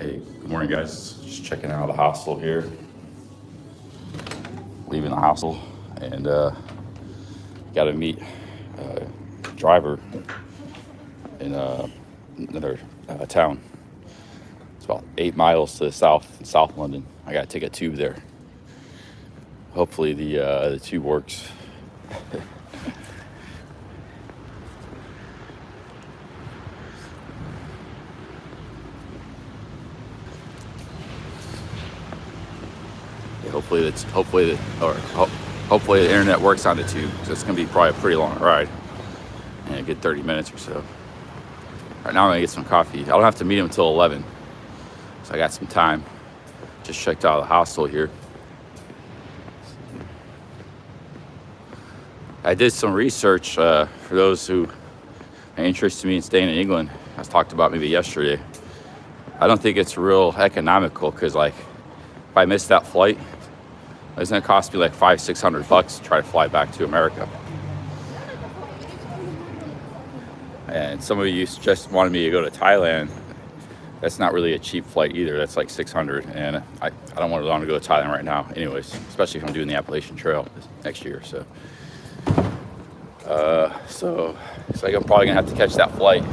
Hey, good morning, guys. Just checking out the hostel here. Leaving the hostel, and got to meet a driver in another town. It's about 8 miles to the south, in South London. I got to take a tube there. Hopefully, the tube works. Hopefully the internet works on the tube, because it's gonna be probably a pretty long ride and a good 30 minutes or so. Right now I'm gonna get some coffee. I don't have to meet him until 11, so I got some time. Just checked out the hostel here. I did some research for those who are interested in staying in England. I was talked about maybe yesterday. I don't think it's real economical, because like if I miss that flight, it's gonna cost me like $500-600 to try to fly back to America. And some of you just wanted me to go to Thailand. That's not really a cheap flight either. That's like $600, and I don't want to go to Thailand right now, anyways. Especially if I'm doing the Appalachian Trail next year. So it's like I'm probably gonna have to catch that flight.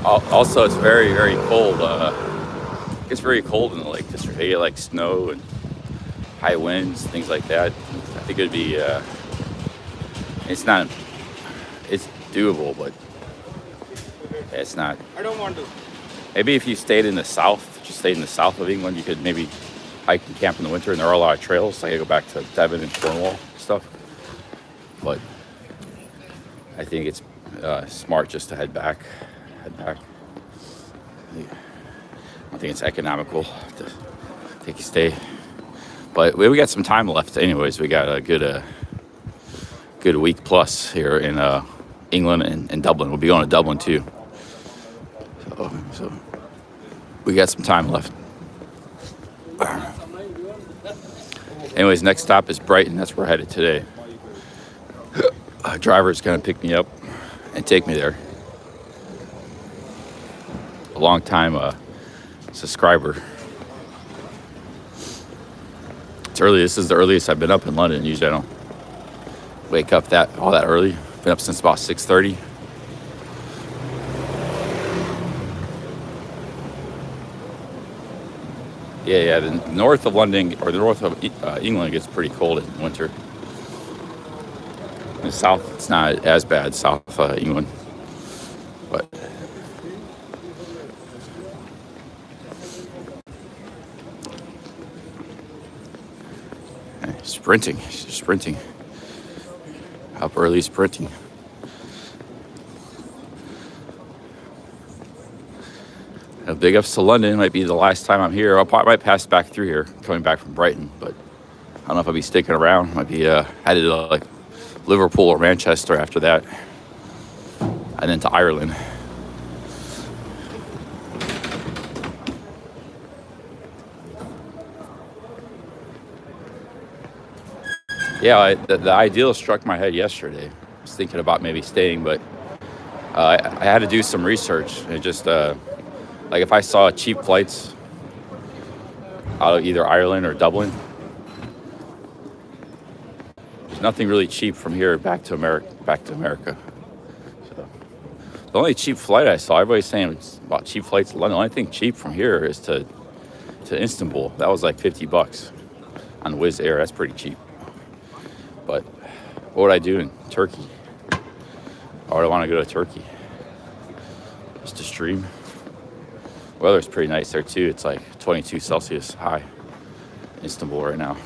Also, it's very, very cold. It's very cold in the Lake District. They get like snow and high winds, things like that. I think it'd be, it's doable, but it's not. I don't want to. Maybe if you stayed in the south, just stayed in the south of England, you could maybe hike and camp in the winter, and there are a lot of trails. Like I go back to Devon and Cornwall and stuff. But I think it's smart just to head back. I think it's economical to take a stay, but we got some time left. Anyways, we got a good week plus here in England and Dublin. We'll be going to Dublin too, so we got some time left. Anyways, next stop is Brighton. That's where we're headed today. A driver's gonna pick me up and take me there. A long time subscriber. It's early. This is the earliest I've been up in London. Usually I don't wake up all that early. Been up since about 6:30. Yeah. The north of London, or the north of England, gets pretty cold in winter. In the south, it's not as bad. South England, but. Sprinting. Up early sprinting. Big ups to London. Might be the last time I'm here. Might pass back through here, coming back from Brighton, but I don't know if I'll be sticking around. Might be headed to like Liverpool or Manchester after that, and then to Ireland. Yeah, the ideal struck my head yesterday. I was thinking about maybe staying, but I had to do some research. And just like if I saw cheap flights out of either Ireland or Dublin, there's nothing really cheap from here back to America. So the only cheap flight I saw, everybody's saying about cheap flights to London. The only thing cheap from here is to Istanbul. That was like $50 on Wizz Air. That's pretty cheap. But what would I do in Turkey? Why would I want to go to Turkey? Just to stream. Weather's pretty nice there too. It's like 22 Celsius high in Istanbul right now.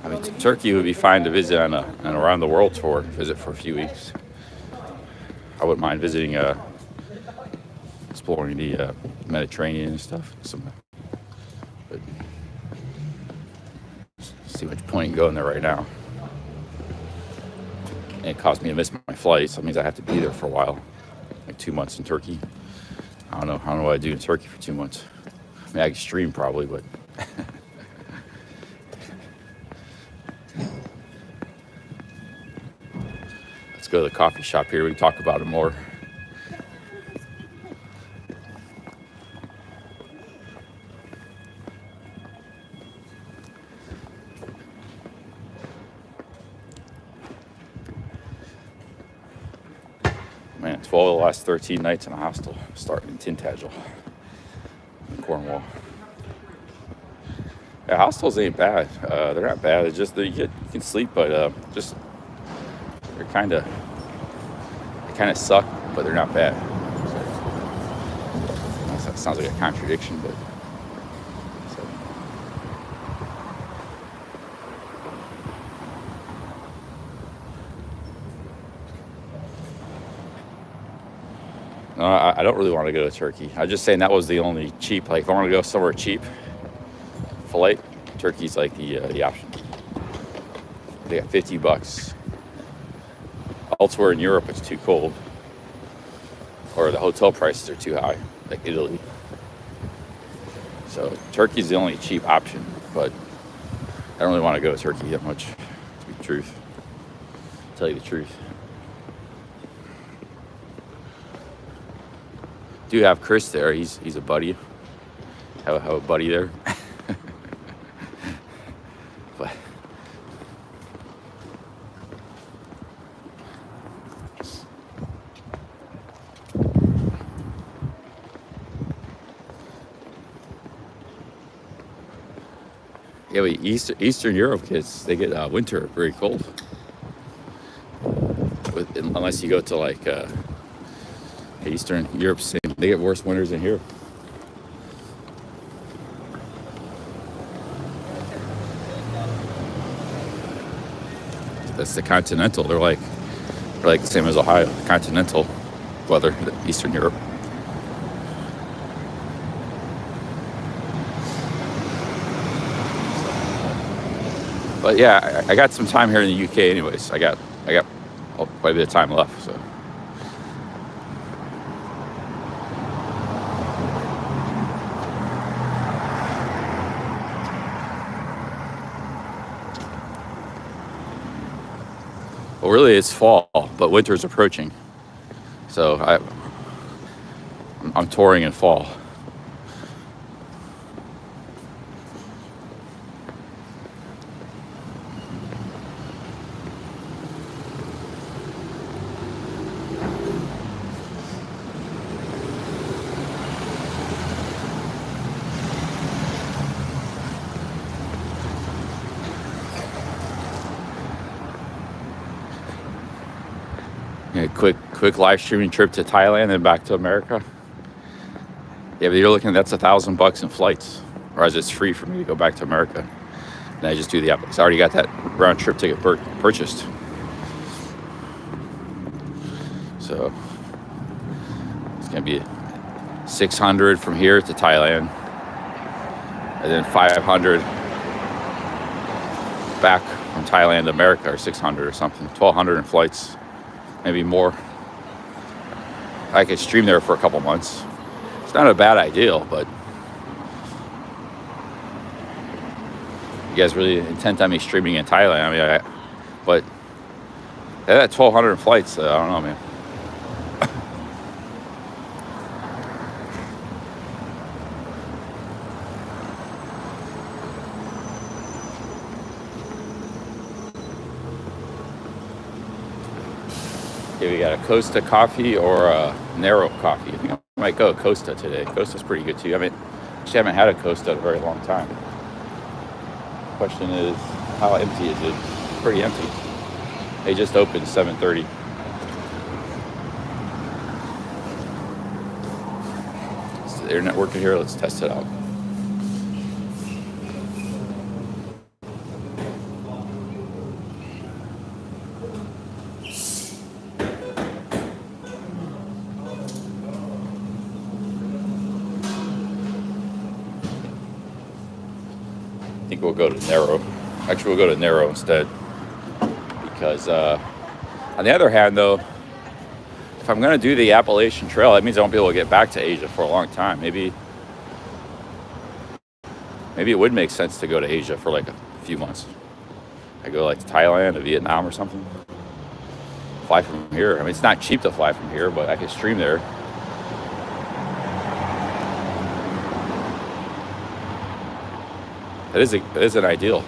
I mean, Turkey would be fine to visit on an around the world tour, visit for a few weeks. I wouldn't mind visiting, exploring the Mediterranean and stuff. But see much point in going there right now. And it caused me to miss my flight, so it means I have to be there for a while. like 2 months in Turkey. I don't know what I do in Turkey for 2 months. I mean, I could stream probably, but let's go to the coffee shop here. We can talk about it more. Man, 12 of the last 13 nights in a hostel, starting in Tintagel in Cornwall. Yeah, hostels ain't bad. They're not bad. It's just that you can sleep, but just they kind of suck, but they're not bad. So, that sounds like a contradiction, but so. No, I don't really want to go to Turkey. I'm just saying that was the only cheap. Like if I want to go somewhere cheap, flight, Turkey's like the option. They got $50. Elsewhere in Europe, it's too cold, or the hotel prices are too high, like Italy. So Turkey's the only cheap option, but I don't really want to go to Turkey that much. To be the truth, tell you the truth. Do have Chris there? He's a buddy. Have a buddy there. But yeah, but Eastern Europe kids, they get winter very cold. Unless you go to like Eastern Europe, they get worse winters than here. That's the continental. They're like the same as Ohio, continental weather, Eastern Europe. But yeah, I got some time here in the UK anyways. I got quite a bit of time left, so. Well, really, it's fall, but winter's approaching. So I'm touring in fall. A quick live streaming trip to Thailand and back to America. Yeah, but you're looking, that's $1,000 in flights, whereas it's free for me to go back to America. And I just do the app. I already got that round trip ticket purchased. So it's gonna be 600 from here to Thailand, and then 500 back from Thailand to America, or 600 or something. 1,200 in flights. Maybe more. I could stream there for a couple months. It's not a bad idea, but you guys really intent on me streaming in Thailand? I mean, but that 1,200 flights. I don't know, man. Okay, we got a Costa coffee or a Nero coffee. I think I might go Costa today. Costa's pretty good too. I haven't had a Costa in a very long time. Question is, how empty is it? Pretty empty. They just opened 7:30. Is the internet working here? Let's test it out. I think we'll go to Nero. Actually, we'll go to Nero instead. Because, on the other hand, though, if I'm gonna do the Appalachian Trail, that means I won't be able to get back to Asia for a long time. Maybe it would make sense to go to Asia for like a few months. I go like to Thailand or Vietnam or something. Fly from here. I mean, it's not cheap to fly from here, but I can stream there. That is an ideal.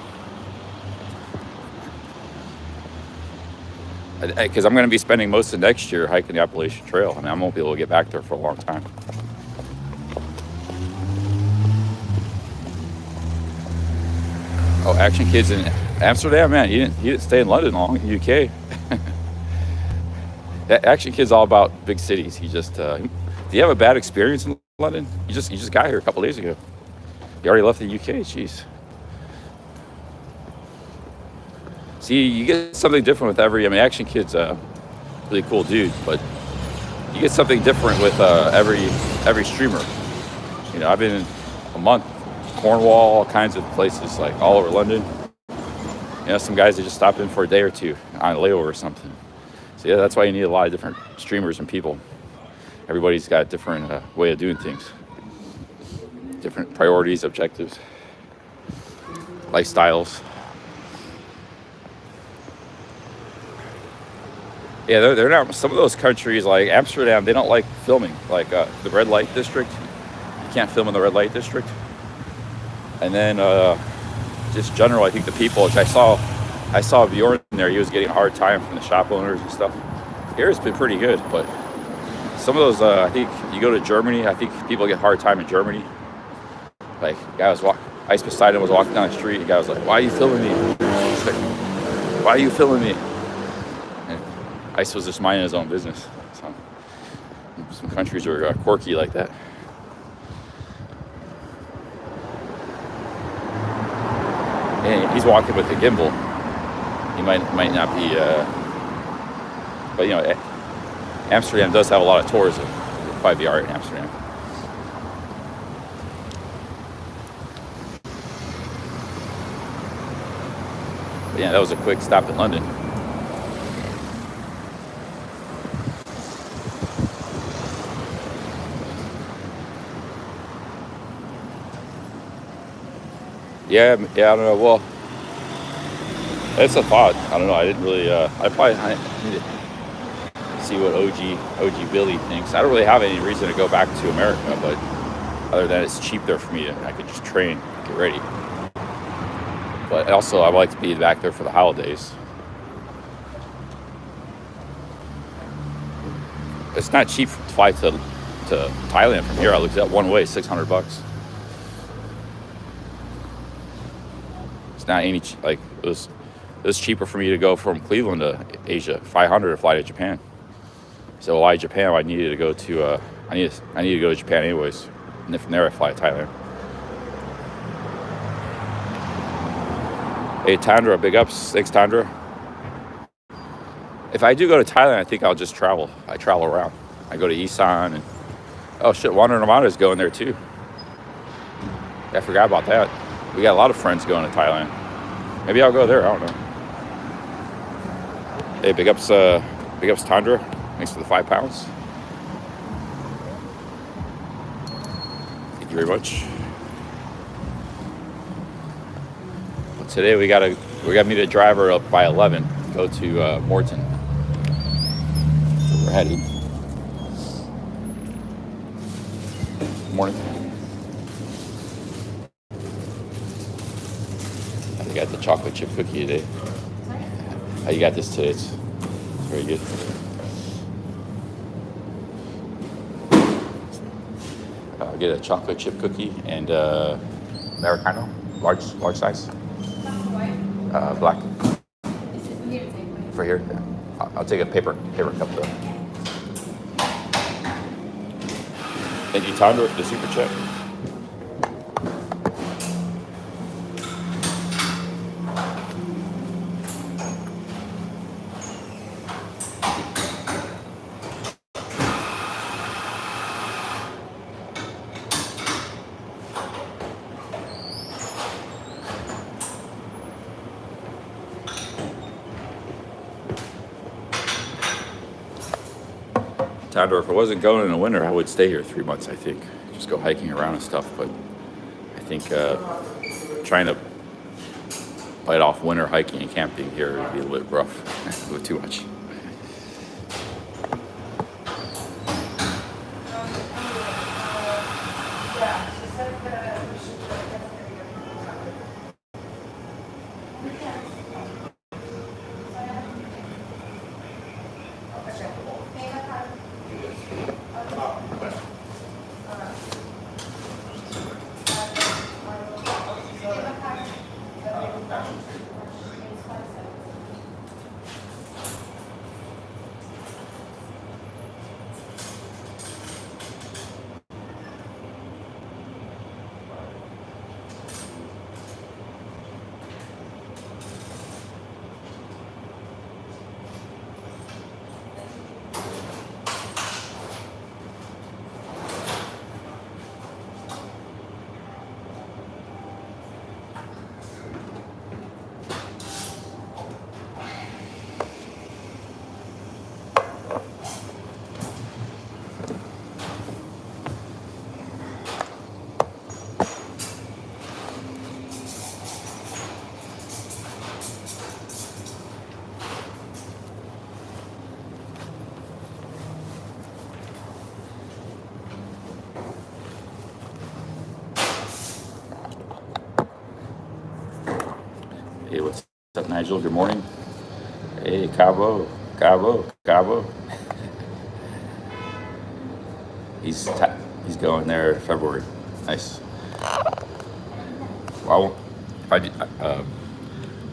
Because I'm going to be spending most of next year hiking the Appalachian Trail. I mean, I won't be able to get back there for a long time. Oh, Action Kids in Amsterdam, man. He didn't stay in London long, in the UK. Action Kid's all about big cities. He just, do you have a bad experience in London? You just got here a couple days ago. You already left the UK, jeez. See, you get something different with Action Kid's a really cool dude, but you get something different with every streamer. You know, I've been in a month, Cornwall, all kinds of places, like all over London. You know, some guys that just stopped in for a day or two on a layover or something. So yeah, that's why you need a lot of different streamers and people. Everybody's got a different way of doing things. Different priorities, objectives, lifestyles. Yeah, they're not, some of those countries like Amsterdam, they don't like filming, like the red light district. You can't film in the red light district. And then just general, I think the people, which I saw Bjorn there, he was getting a hard time from the shop owners and stuff. Here it's been pretty good, but some of those, I think you go to Germany, I think people get a hard time in Germany. Like, guy was Ice beside him was walking down the street, the guy was like, "Why are you filming me?" He's like, "Why are you filming me?" Ice was just minding his own business. So, some countries are quirky like that. And he's walking with a gimbal. He might not be, but you know, Amsterdam does have a lot of tourism. It'd probably be art in Amsterdam. But yeah, that was a quick stop in London. Yeah, I don't know. Well, it's a thought. I don't know. I didn't really. I need to see what OG Billy thinks. I don't really have any reason to go back to America, but other than it's cheap there for me, I could just train, get ready. But also, I would like to be back there for the holidays. It's not cheap to fly to Thailand from here. I looked at one way, $600. Not any, like, it was cheaper for me to go from Cleveland to Asia, $500 to fly to Japan. So why Japan? I needed to go to I need to go to Japan anyways, and then from there I fly to Thailand. Hey Tandra, big ups, thanks Tandra. If I do go to Thailand, I think I'll just travel. I travel around. I go to Isan and oh shit, Wandering Armada is going there too. I forgot about that. We got a lot of friends going to Thailand. Maybe I'll go there. I don't know. Hey, big ups Tandra. Thanks for the £5. Thank you very much. Well, today we got to meet a driver up by 11. Go to Morden. So we're headed. Morning. I got the chocolate chip cookie today. How you got this today? It's very good. I'll get a chocolate chip cookie and Americano, large size. Black. For here? Yeah. I'll take a paper cup though. Thank you, Tandra, for the super chat. summertime, or if I wasn't going in the winter, I would stay here 3 months, I think. Just go hiking around and stuff. But I think trying to bite off winter hiking and camping here would be a little bit rough, a little too much. Hey, what's up, Nigel? Good morning. Hey, Cabo. He's going there in February. Nice. Well, I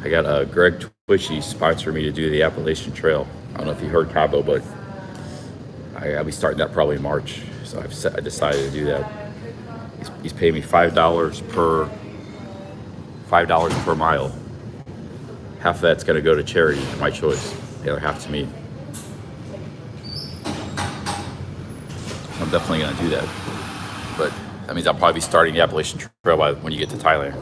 got Greg Twitchy sponsor me to do the Appalachian Trail. I don't know if you heard Cabo, but I'll be starting that probably in March. So I decided to do that. He's paying me $5 per mile. Half of that's going to go to charity, my choice. The other half to me. I'm definitely going to do that. But that means I'll probably be starting the Appalachian Trail when you get to Thailand.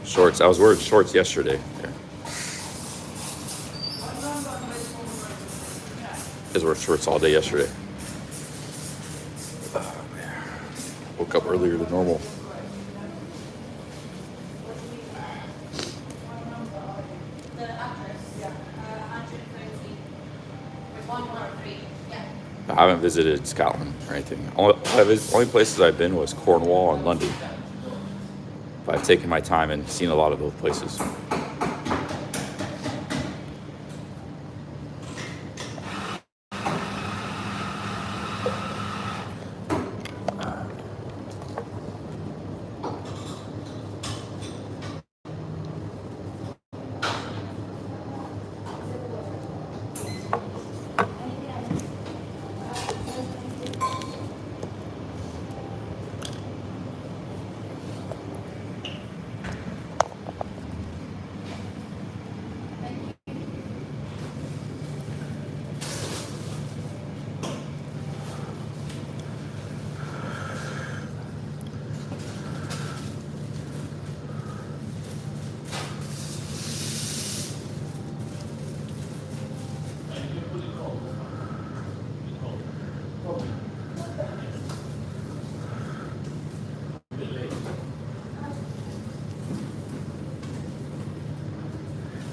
Shorts. I was wearing shorts yesterday. Yeah. I was wearing shorts all day yesterday. Woke up earlier than normal. I haven't visited Scotland or anything. Only places I've been was Cornwall and London. But I've taken my time and seen a lot of those places.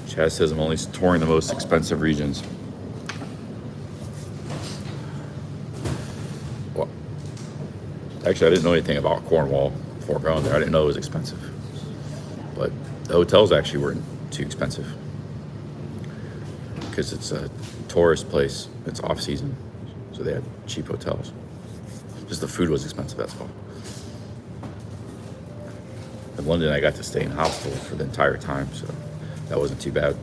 Chaz says I'm only touring the most expensive regions. Well, actually, I didn't know anything about Cornwall before going there. I didn't know it was expensive. But the hotels actually weren't too expensive because it's a tourist place. It's off season, so they had cheap hotels. Just the food was expensive, that's all. In London, I got to stay in a hostel for the entire time, so that wasn't too bad.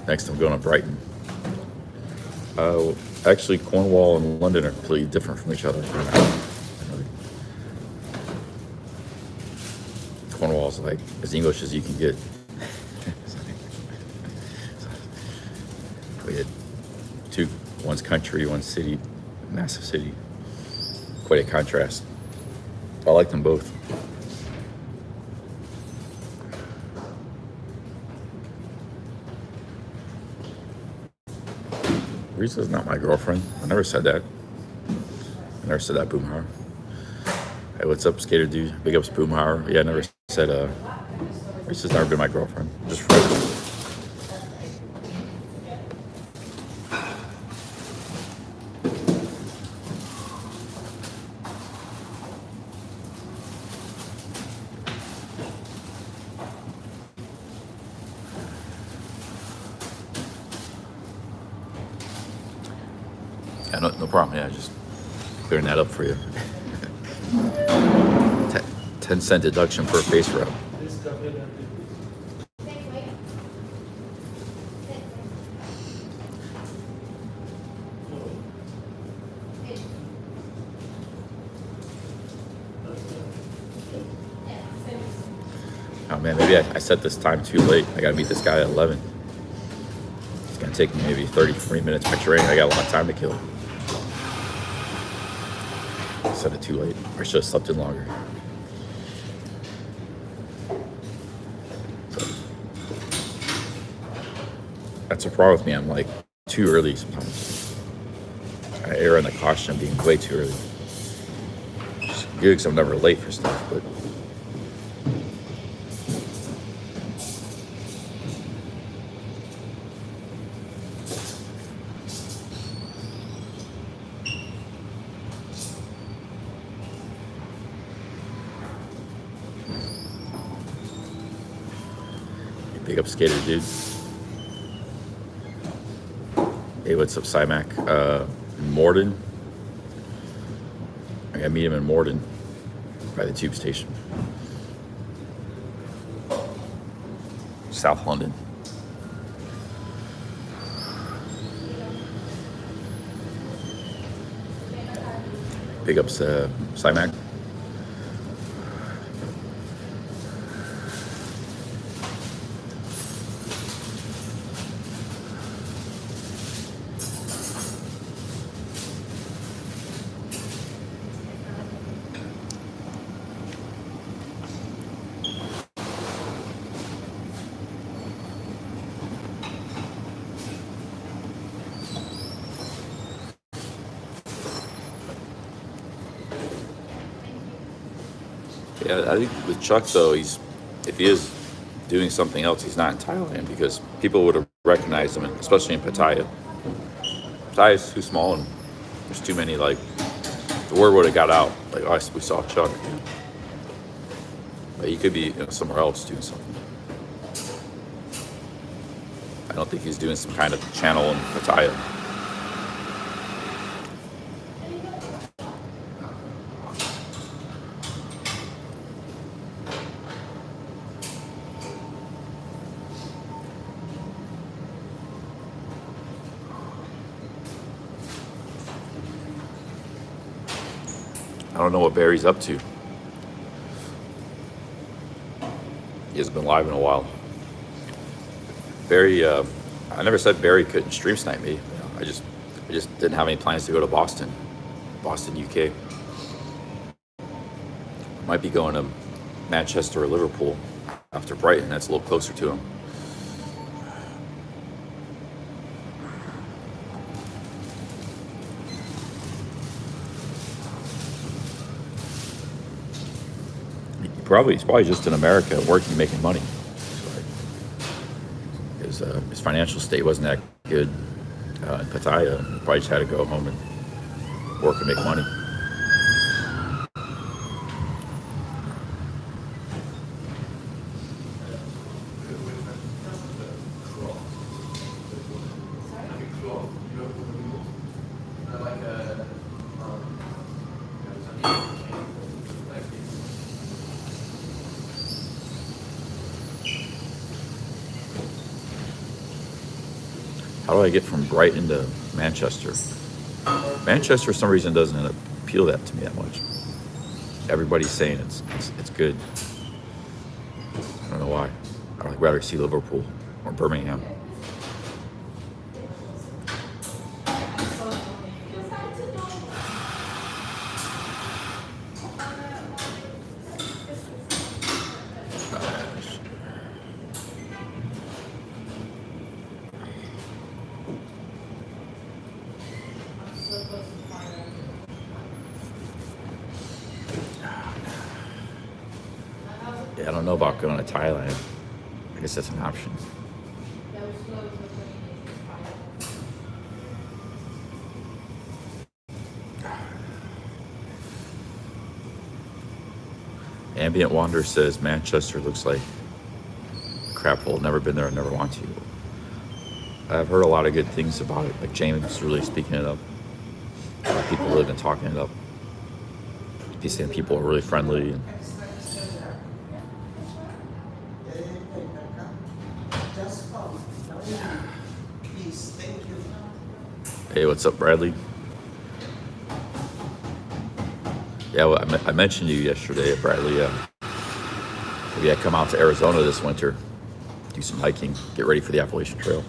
Next, I'm going to Brighton. Actually, Cornwall and London are completely different from each other. Cornwall's like as English as you can get. We had one's country, one's city, massive city. Quite a contrast. I like them both. Risa's not my girlfriend. I never said that. I never said that, Boomhauer. Hey, what's up, skater dude? Big ups, Boomhauer. Yeah, I never said, Risa's never been my girlfriend. Just friends. Yeah, no problem. Yeah, just clearing that up for you. 10-cent deduction per face rub. Oh man, maybe I set this time too late. I gotta meet this guy at 11. It's gonna take me maybe 30, 40 minutes by train. I got a lot of time to kill. I set it too late. I should have slept in longer. So, that's the problem with me. I'm like too early sometimes. I err on the caution of being way too early. It's good because I'm never late for stuff, but big up, skater dude. Hey, what's up, Cymac? Morden. I gotta meet him in Morden by the tube station. South London. Big ups, Cymac. Yeah, I think with Chuck though, if he is doing something else, he's not in Thailand because people would have recognized him, especially in Pattaya. Pattaya is too small and there's too many, like, the word would have got out. Like, oh, we saw Chuck. But he could be somewhere else doing something. I don't think he's doing some kind of channel in Pattaya. I don't know what Barry's up to. He hasn't been live in a while. Barry, I never said Barry couldn't stream snipe me. I just didn't have any plans to go to Boston, UK. Might be going to Manchester or Liverpool after Brighton. That's a little closer to him. He's probably just in America working, making money. So his financial state wasn't that good in Pattaya. He probably just had to go home and work and make money. How do I get from Brighton to Manchester? Manchester, for some reason, doesn't appeal that to me that much. Everybody's saying it's good. I'd rather see Liverpool or Birmingham. Yeah, I don't know about going to Thailand. I guess that's an option. Ambient Wander says Manchester looks like a crap hole. Never been there, never want to. I've heard a lot of good things about it. Like James was really speaking it up. A lot of people really been talking it up. He's saying people are really friendly. And hey, what's up, Bradley? Yeah, well, I mentioned you yesterday, Bradley. Maybe I come out to Arizona this winter, do some hiking, get ready for the Appalachian Trail.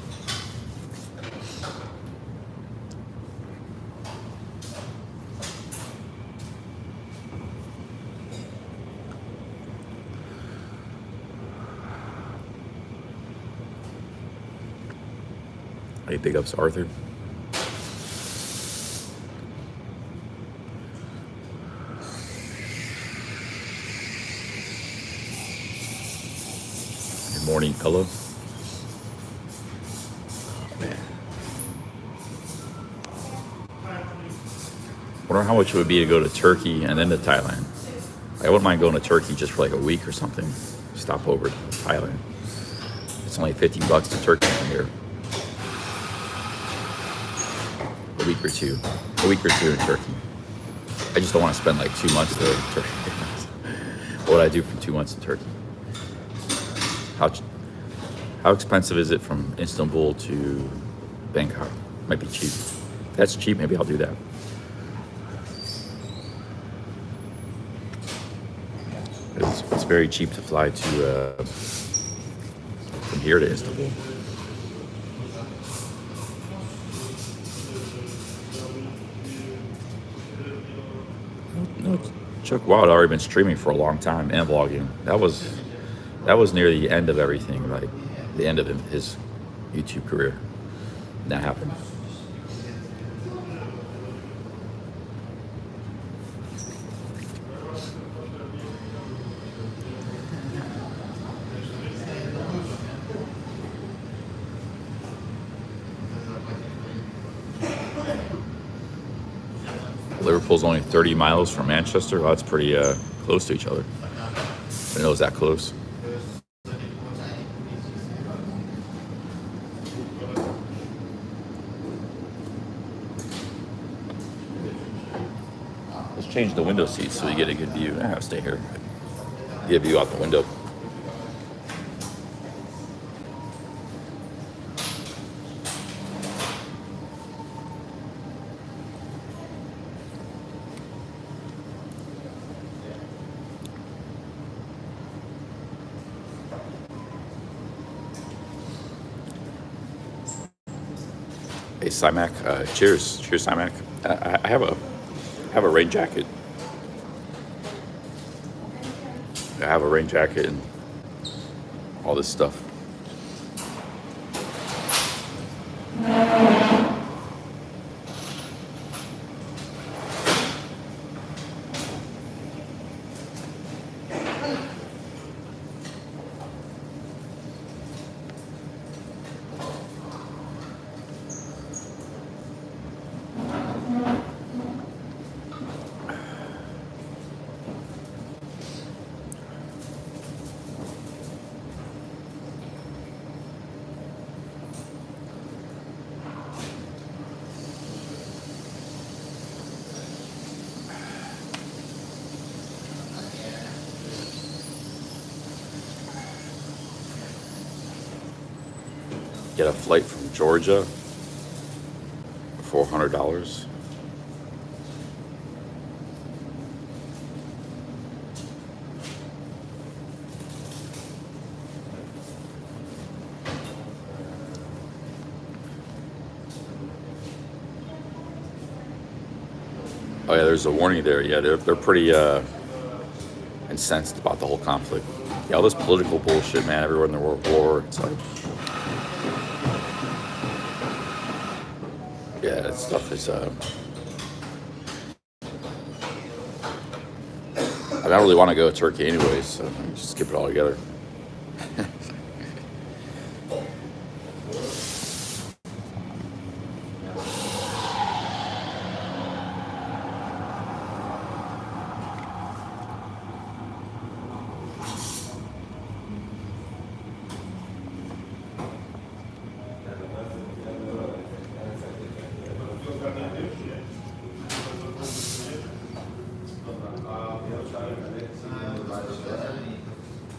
Hey, big ups, Arthur. Good morning, Ella. Wonder how much it would be to go to Turkey and then to Thailand. I wouldn't mind going to Turkey just for like a week or something. Stop over to Thailand. It's only $50 to Turkey from here. A week or two in Turkey. I just don't want to spend like 2 months there in Turkey. What would I do for 2 months in Turkey? How expensive is it from Istanbul to Bangkok? Might be cheap. If that's cheap, maybe I'll do that. It's very cheap to fly to from here to Istanbul. No, Chuck Wild had already been streaming for a long time and vlogging. That was near the end of everything, like the end of his YouTube career. And that happened. Liverpool's only 30 miles from Manchester. Well, that's pretty close to each other. I didn't know it was that close. Let's change the window seats so we get a good view. I'll stay here. Get a view out the window. Hey, Simac, cheers, Simac. I have a rain jacket. I have a rain jacket and all this stuff. Get a flight from Georgia for $400. Oh yeah, there's a warning there. Yeah, they're pretty incensed about the whole conflict. Yeah, all this political bullshit, man. Everywhere in the world war. It's like, yeah, that stuff is. I don't really want to go to Turkey anyways, so just skip it all together.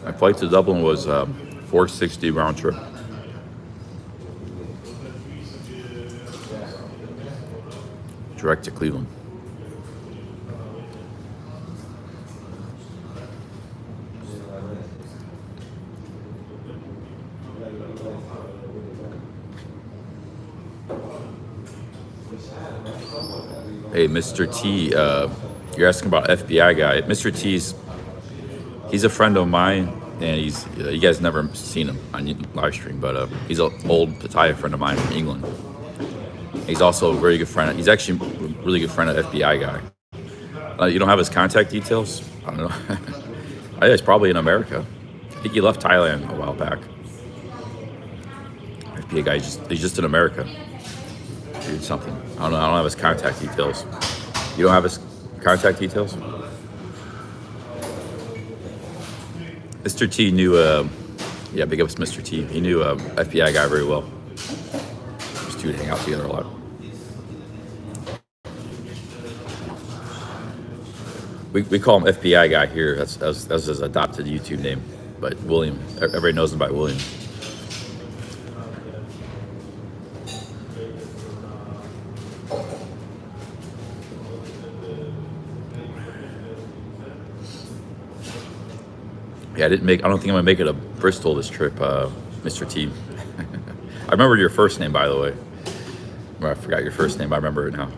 My flight to Dublin was 460 round trip. Direct to Cleveland. Hey, Mr. T, you're asking about FBI guy. Mr. He's a friend of mine, and he's you guys never seen him on live stream, but he's an old Pattaya friend of mine from England. He's also a very good friend. He's actually a really good friend of FBI guy. You don't have his contact details? I don't know. I think he's probably in America. I think he left Thailand a while back. FBI guy, he's just in America. Doing something. I don't know. I don't have his contact details. You don't have his contact details? Mr. T knew, yeah, big ups Mr. T. He knew FBI guy very well. Those two would hang out together a lot. We call him FBI guy here. That's his adopted YouTube name. But William, everybody knows him by William. Yeah, I don't think I'm gonna make it to Bristol this trip, Mr. T. I remember your first name, by the way. I forgot your first name. I remember it now.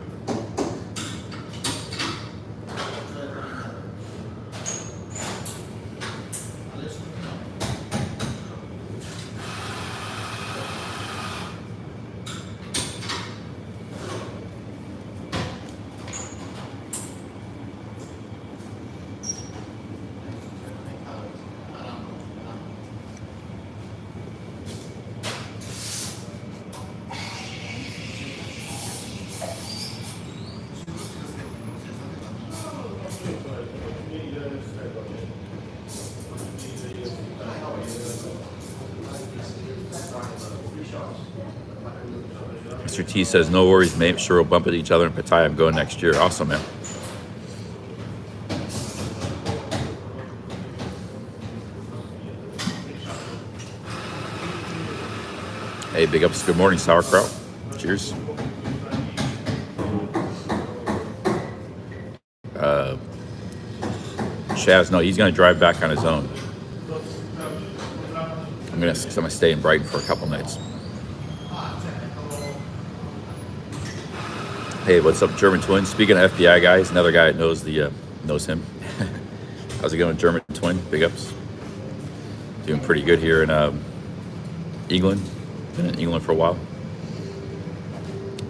Mr. T says, no worries, mate. Sure we'll bump into each other in Pattaya. I'm going next year. Awesome, man. Hey, big ups. Good morning, sauerkraut. Cheers. Shaz, no, he's going to drive back on his own. I'm going to stay in Brighton for a couple nights. Hey, what's up, German Twin? Speaking of FBI guys, another guy that knows him. How's it going, German Twin? Big ups. Doing pretty good here in England. Been in England for a while.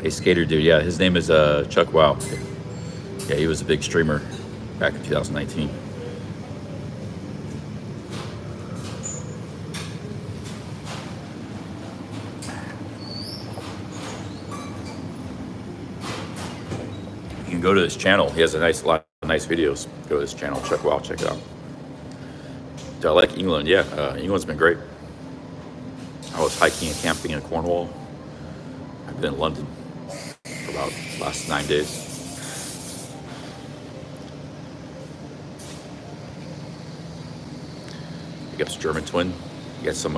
Hey, skater dude, yeah, his name is Chuck Wow. Yeah, he was a big streamer back in 2019. You can go to his channel. He has a lot of nice videos. Go to his channel, Chuck Wow, check it out. Do I like England? Yeah, England's been great. I was hiking and camping in Cornwall. I've been in London for about the last 9 days. You got some German Twin. You got some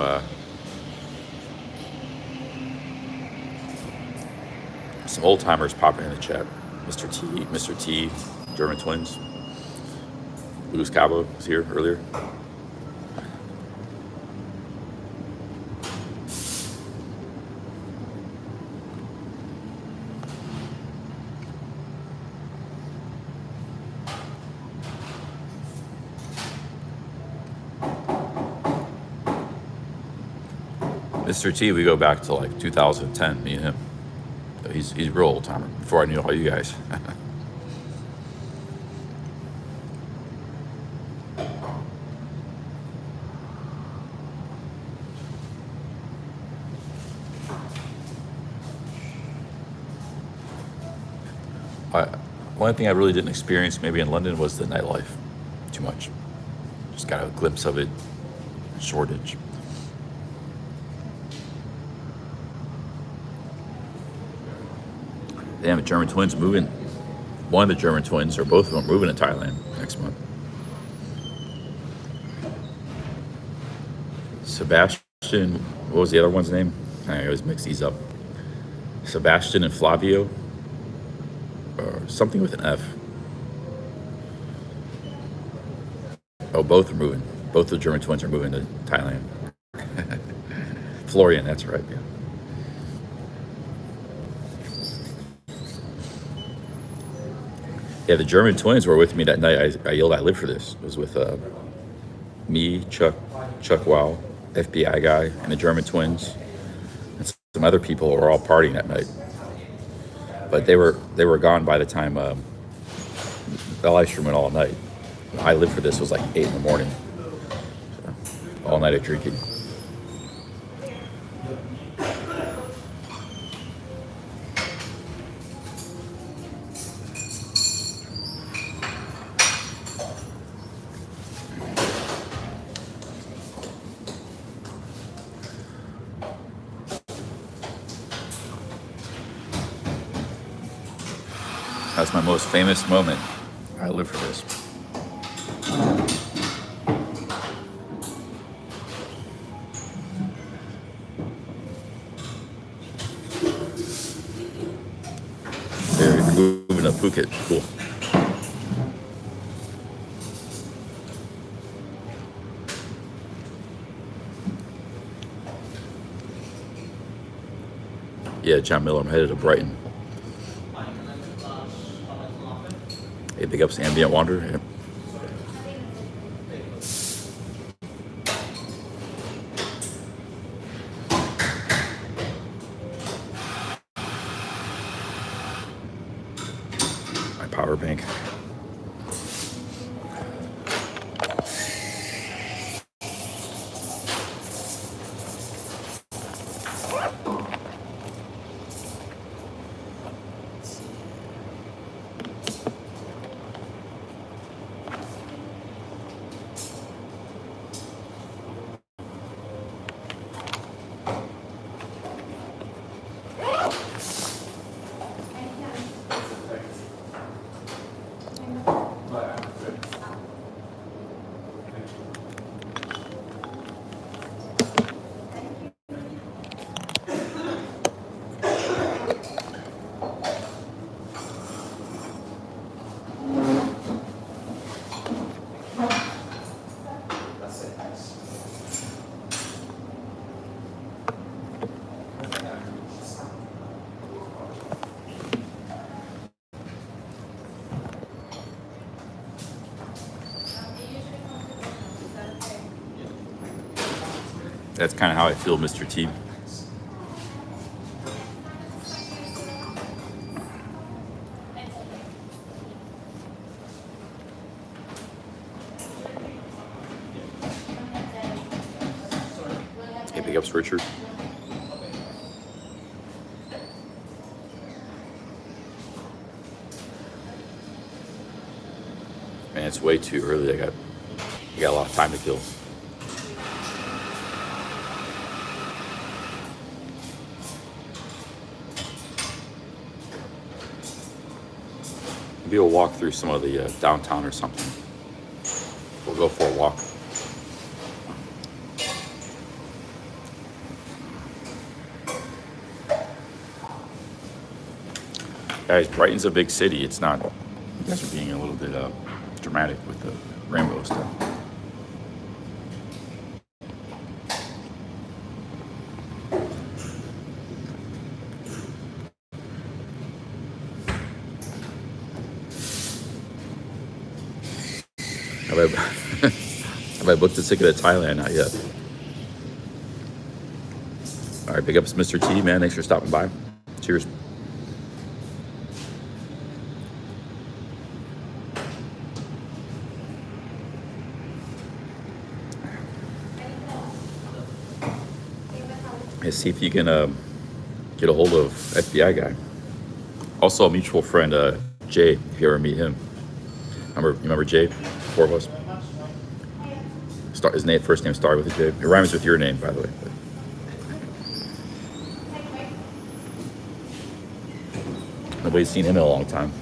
old timers popping in the chat. Mr. T, German Twins. Luis Cabo was here earlier. Mr. T, we go back to like 2010, me and him. He's a real old timer. Before I knew all you guys. One thing I really didn't experience maybe in London was the nightlife too much. Just got a glimpse of it, Shoreditch. Damn, the German twins moving. One of the German twins, or both of them, moving to Thailand next month. Sebastian, what was the other one's name? I always mix these up. Sebastian and Flavio, or something with an F. Oh, both are moving. Both the German twins are moving to Thailand. Florian, that's right, yeah. Yeah, the German twins were with me that night. I yelled, "I live for this." It was with me, Chuck Wow, FBI guy, and the German twins, and some other people were all partying that night. But they were gone by the time the live stream went all night. I live for this was like 8 in the morning, so, all night of drinking. That's my most famous moment. I live for this. They're moving to Phuket. Cool. Yeah, John Miller. I'm headed to Brighton. Hey, big ups to Ambient Wander. Yeah. My power bank. That's kind of how I feel, Mr. T. Hey, big ups, Richard. Man, it's way too early. I got a lot of time to kill. Maybe we'll walk through some of the downtown or something. We'll go for a walk. Guys, Brighton's a big city. It's not. You guys are being a little bit dramatic with the rainbow stuff. Have I booked a ticket to Thailand? Not yet. All right, big ups, Mr. T, man. Thanks for stopping by. Cheers. Let's see if you can get a hold of FBI guy. Also, a mutual friend, Jay, if you ever meet him. Remember Jay? Four of us. His first name started with a J. It rhymes with your name, by the way. Nobody's seen him in a long time.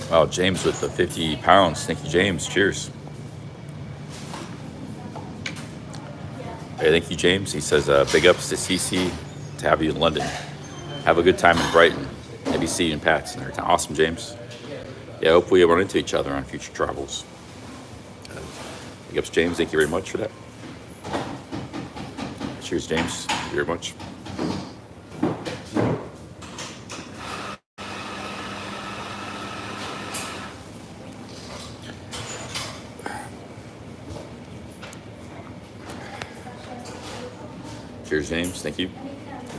Wow, James with the 50 pounds. Thank you, James. Cheers. Hey, thank you, James. He says, big ups to CC to have you in London. Have a good time in Brighton. Maybe see you in Pat's in their town. Awesome, James. Yeah, hopefully we'll run into each other on future travels. Big ups, James. Thank you very much for that. Cheers, James. Thank you very much. Cheers, James. Thank you.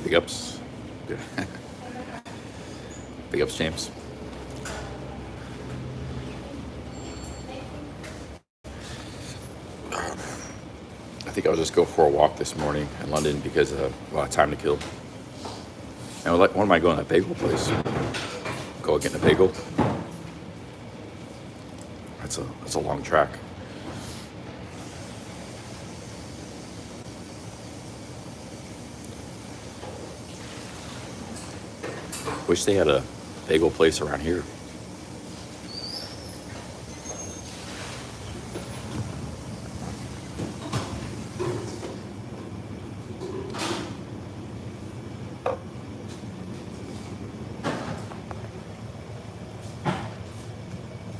Big ups. Big ups, James. I think I'll just go for a walk this morning in London because of a lot of time to kill. And when am I going to that bagel place? Go get a bagel. That's a long track. Wish they had a bagel place around here.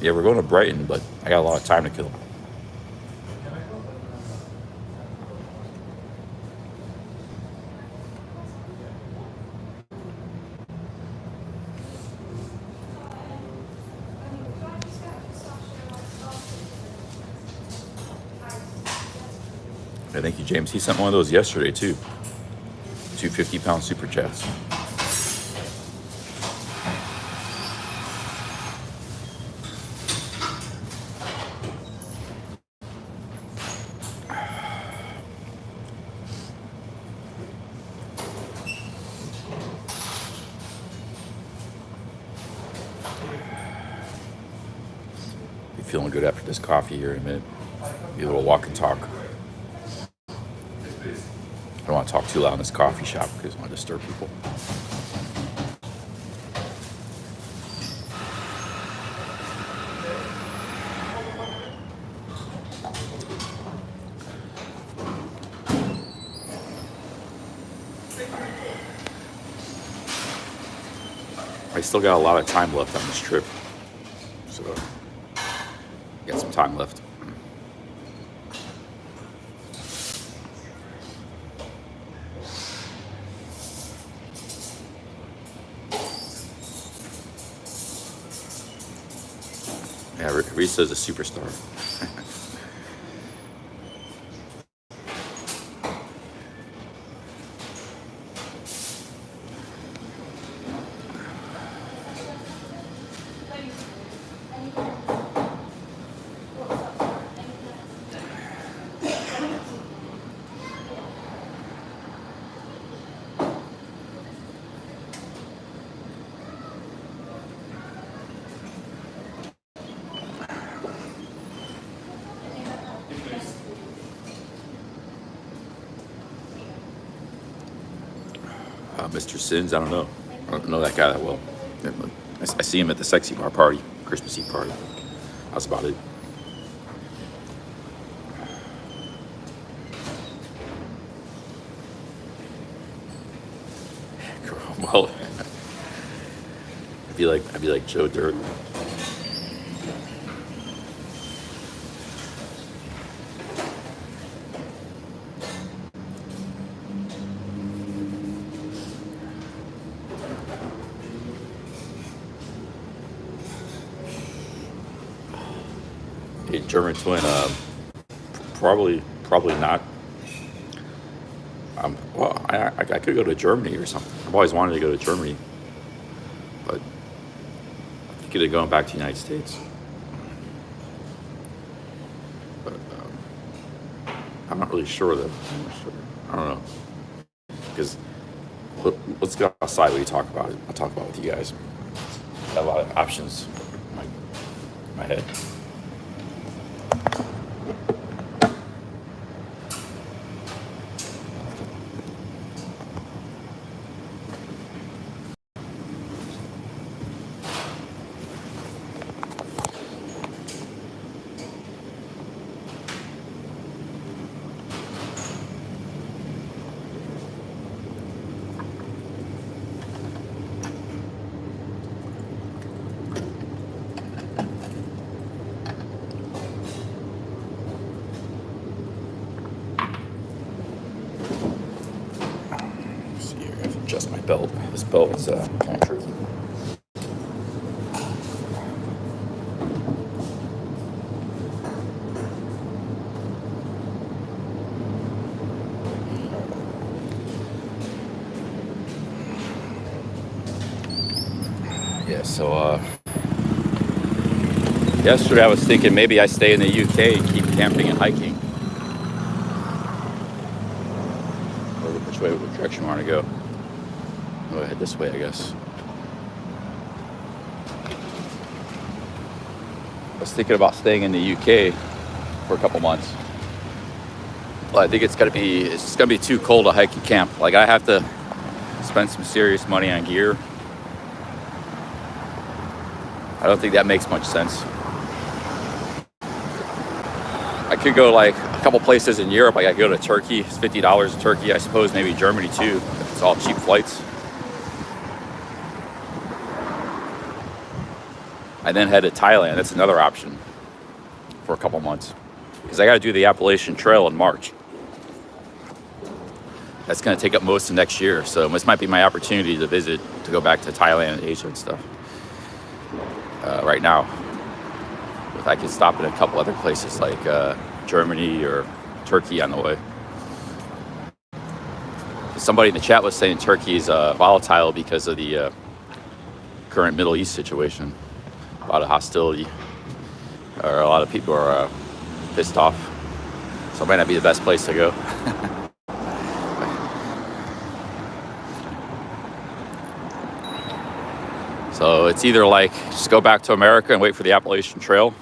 Yeah, we're going to Brighton, but I got a lot of time to kill. Yeah, thank you, James. He sent one of those yesterday, too. 2 50-pound super chats. Be feeling good after this coffee here in a minute. Be a little walk and talk. I don't want to talk too loud in this coffee shop because I want to disturb people. I still got a lot of time left on this trip, so got some time left. Yeah, Risa's a superstar. Mr. Sins, I don't know. I don't know that guy that well. I see him at the Sexy Bar party, Christmas Eve party. That's about it. Well, I'd be like Joe Dirt. A German twin, probably not. Well, I could go to Germany or something. I've always wanted to go to Germany, but I'm thinking of going back to the United States. But I'm not really sure though. I'm not sure. I don't know. Because let's go outside when you talk about it. I'll talk about it with you guys. Got a lot of options in my head. Adjust my belt. This belt is kind of tricky. Yeah, so yesterday I was thinking maybe I stay in the UK and keep camping and hiking. Or which direction you want to go? Go ahead this way, I guess. I was thinking about staying in the UK for a couple months. Well, I think it's gonna be too cold to hike and camp. Like I have to spend some serious money on gear. I don't think that makes much sense. I could go like a couple places in Europe. Like I could go to Turkey. It's $50 to Turkey. I suppose maybe Germany too. It's all cheap flights. And then head to Thailand. That's another option for a couple months. Because I got to do the Appalachian Trail in March. That's going to take up most of next year. So this might be my opportunity to go back to Thailand and Asia and stuff. Right now. If I could stop in a couple other places like Germany or Turkey on the way. Somebody in the chat was saying Turkey is volatile because of the current Middle East situation. A lot of hostility, or a lot of people are pissed off. So it might not be the best place to go. So it's either like just go back to America and wait for the Appalachian Trail,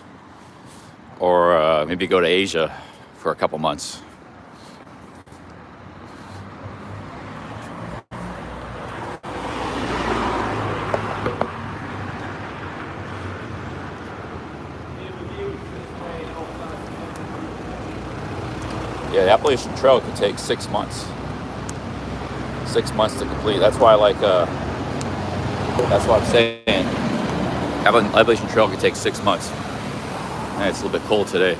or maybe go to Asia for a couple months. Yeah, the Appalachian Trail could take 6 months. 6 months to complete. That's why, that's what I'm saying. Appalachian Trail could take 6 months. Man, it's a little bit cold today.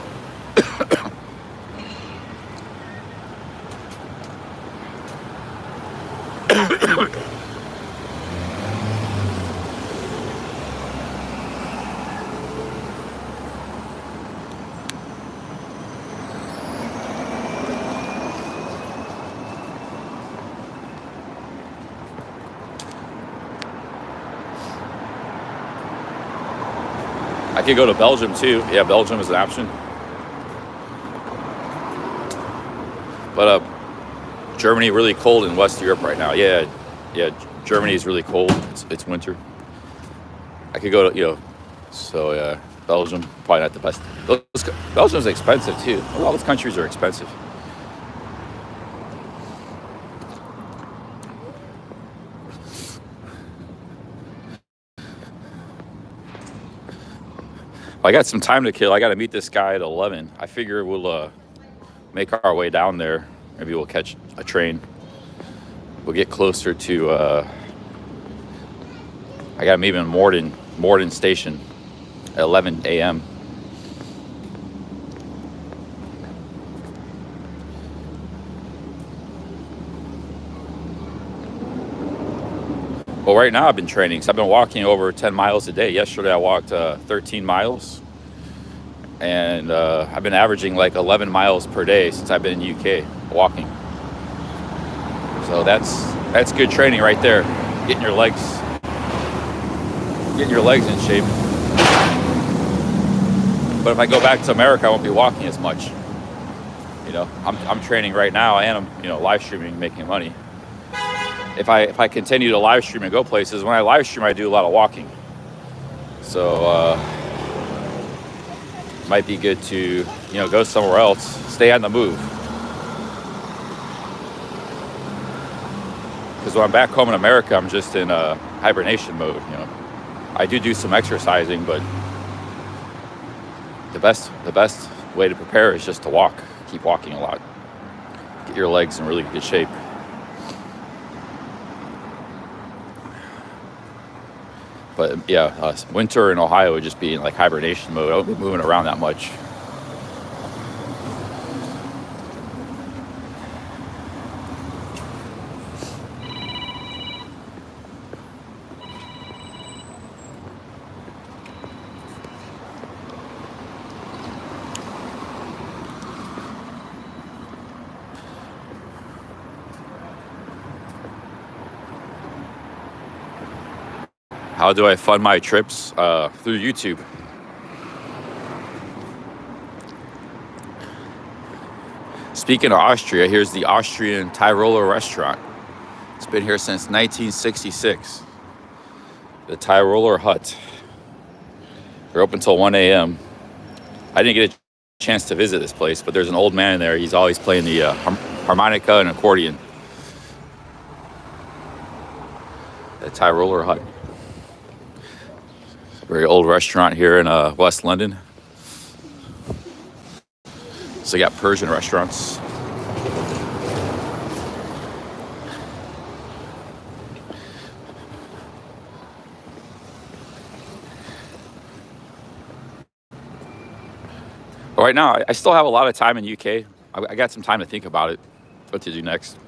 I could go to Belgium too. Yeah, Belgium is an option. But Germany really cold in West Europe right now. Yeah, Germany is really cold. It's winter. I could go to Belgium, probably not the best. Belgium's expensive too. All those countries are expensive. I got some time to kill. I got to meet this guy at 11. I figure we'll make our way down there. Maybe we'll catch a train. We'll get closer to. I got to meet him in Morden Station at 11 a.m. Well, right now I've been training. So I've been walking over 10 miles a day. Yesterday I walked 13 miles. And I've been averaging like 11 miles per day since I've been in UK walking. So that's good training right there. Getting your legs in shape. But if I go back to America, I won't be walking as much. You know, I'm training right now and I'm, you know, live streaming, making money. If I continue to live stream and go places, when I live stream, I do a lot of walking. So might be good to, you know, go somewhere else, stay on the move. Because when I'm back home in America, I'm just in hibernation mode. You know, I do some exercising, but the best way to prepare is just to walk. Keep walking a lot. Get your legs in really good shape. But yeah, winter in Ohio would just be in like hibernation mode. I won't be moving around that much. How do I fund my trips? Through YouTube. Speaking of Austria, here's the Austrian Tyroler restaurant. It's been here since 1966. The Tyroler Hut. They're open till 1 a.m. I didn't get a chance to visit this place, but there's an old man in there. He's always playing the harmonica and accordion. The Tyroler Hut. Very old restaurant here in West London. So you got Persian restaurants. But right now, I still have a lot of time in UK. I got some time to think about it, what to do next.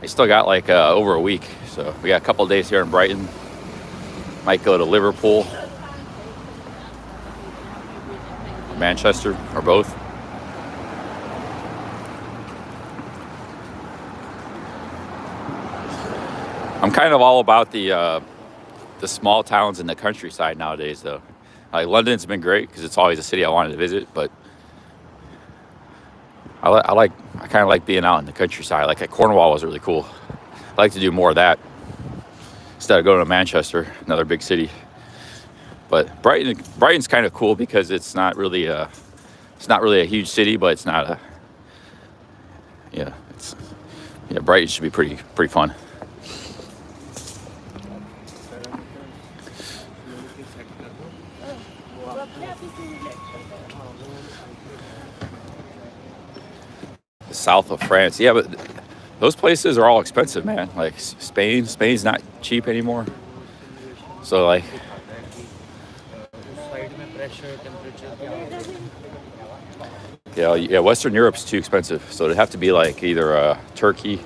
I still got like over a week. So we got a couple of days here in Brighton. Might go to Liverpool, Manchester, or both. I'm kind of all about the small towns in the countryside nowadays, though. Like London's been great because it's always a city I wanted to visit, but I kind of like being out in the countryside. Like at Cornwall was really cool. I like to do more of that instead of going to Manchester, another big city. But Brighton's kind of cool because it's not really a huge city, but it's not a Brighton should be pretty fun. The south of France, yeah, but those places are all expensive, man. Like Spain's not cheap anymore. So like, yeah, Western Europe's too expensive. So it'd have to be like either Turkey.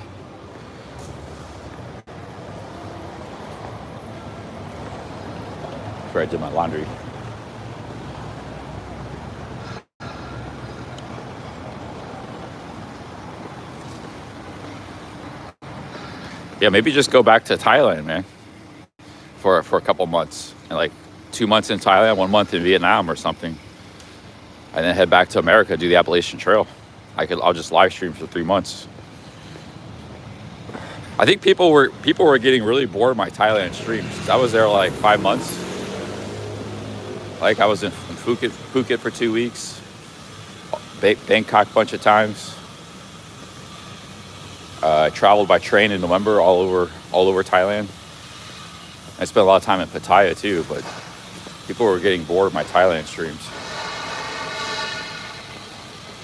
That's where I did my laundry. Yeah, maybe just go back to Thailand, man, for a couple months, and like 2 months in Thailand, 1 month in Vietnam or something, and then head back to America, do the Appalachian Trail. I'll just live stream for 3 months. I think people were getting really bored of my Thailand streams. I was there like 5 months. Like I was in Phuket for 2 weeks, Bangkok a bunch of times. I traveled by train in November all over Thailand. I spent a lot of time in Pattaya too, but People were getting bored of my Thailand streams.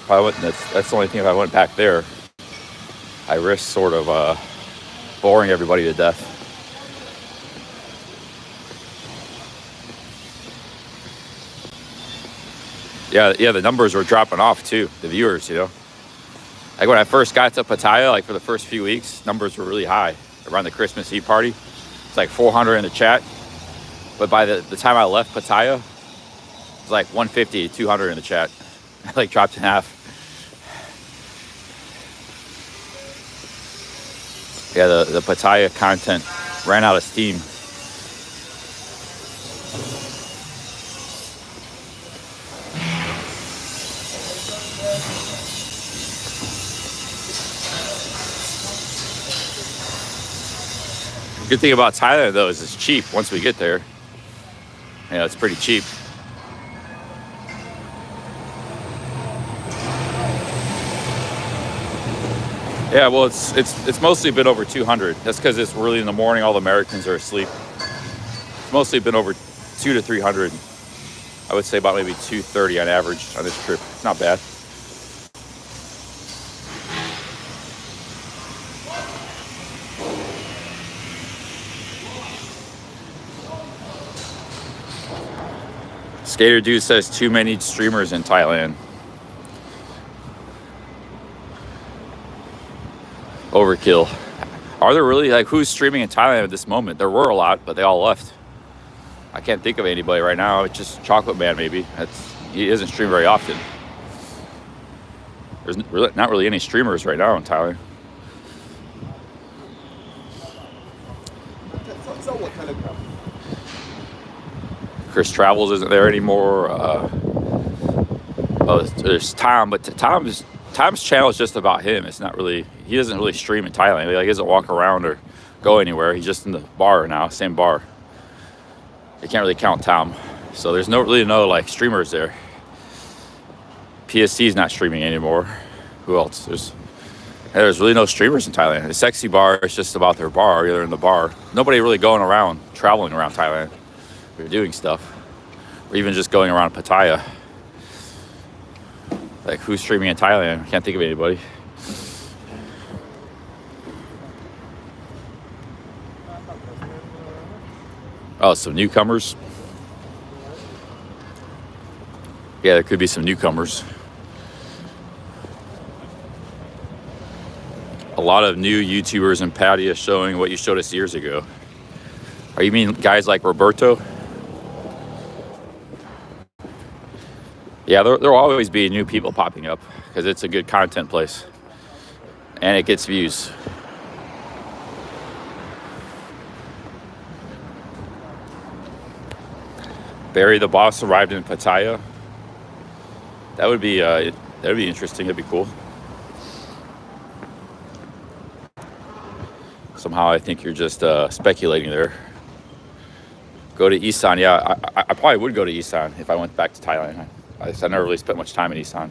That's the only thing. If I went back there, I risk sort of boring everybody to death. Yeah, the numbers were dropping off too, the viewers, Like when I first got to Pattaya, like for the first few weeks, numbers were really high. Around the Christmas Eve party, it's like 400 in the chat. But by the time I left Pattaya, it was like 150, 200 in the chat. I like dropped in half. Yeah, the Pattaya content ran out of steam. Good thing about Thailand though is it's cheap once we get there. It's pretty cheap. Yeah, well, it's mostly been over 200. That's because it's really in the morning. All the Americans are asleep. It's mostly been over 200 to 300. I would say about maybe 230 on average on this trip. It's not bad. Skater Dude says too many streamers in Thailand. Overkill. Are there really, like, who's streaming in Thailand at this moment? There were a lot, but they all left. I can't think of anybody right now. It's just Chocolate Man, maybe. He doesn't stream very often. There's not really any streamers right now in Thailand. So what kind of Chris Travels isn't there anymore. There's Tom, but Tom's channel is just about him. It's not really, he doesn't really stream in Thailand. He doesn't walk around or go anywhere. He's just in the bar now, same bar. You can't really count Tom. So there's really no like streamers there. PSC is not streaming anymore. Who else? There's really no streamers in Thailand. The Sexy Bar is just about their bar. They're in the bar. Nobody really going around, traveling around Thailand. They're doing stuff. Or even just going around Pattaya. Like, who's streaming in Thailand? I can't think of anybody. Oh, some newcomers. Yeah, there could be some newcomers. A lot of new YouTubers in Pattaya showing what you showed us years ago. Are you mean guys like Roberto? Yeah, there'll always be new people popping up because it's a good content place and it gets views. Barry the Boss arrived in Pattaya. That'd be interesting. That'd be cool. Somehow I think you're just speculating there. Go to Isan. Yeah, I probably would go to Isan if I went back to Thailand. I never really spent much time in Isan.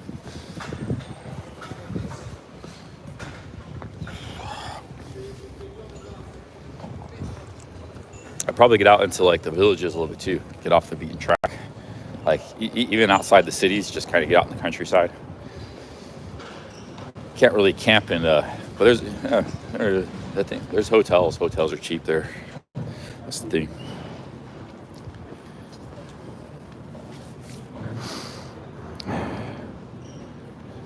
I'd probably get out into like the villages a little bit too. Get off the beaten track. Like even outside the cities, just kind of get out in the countryside. Can't really camp in, but there's hotels. Hotels are cheap there. That's the thing.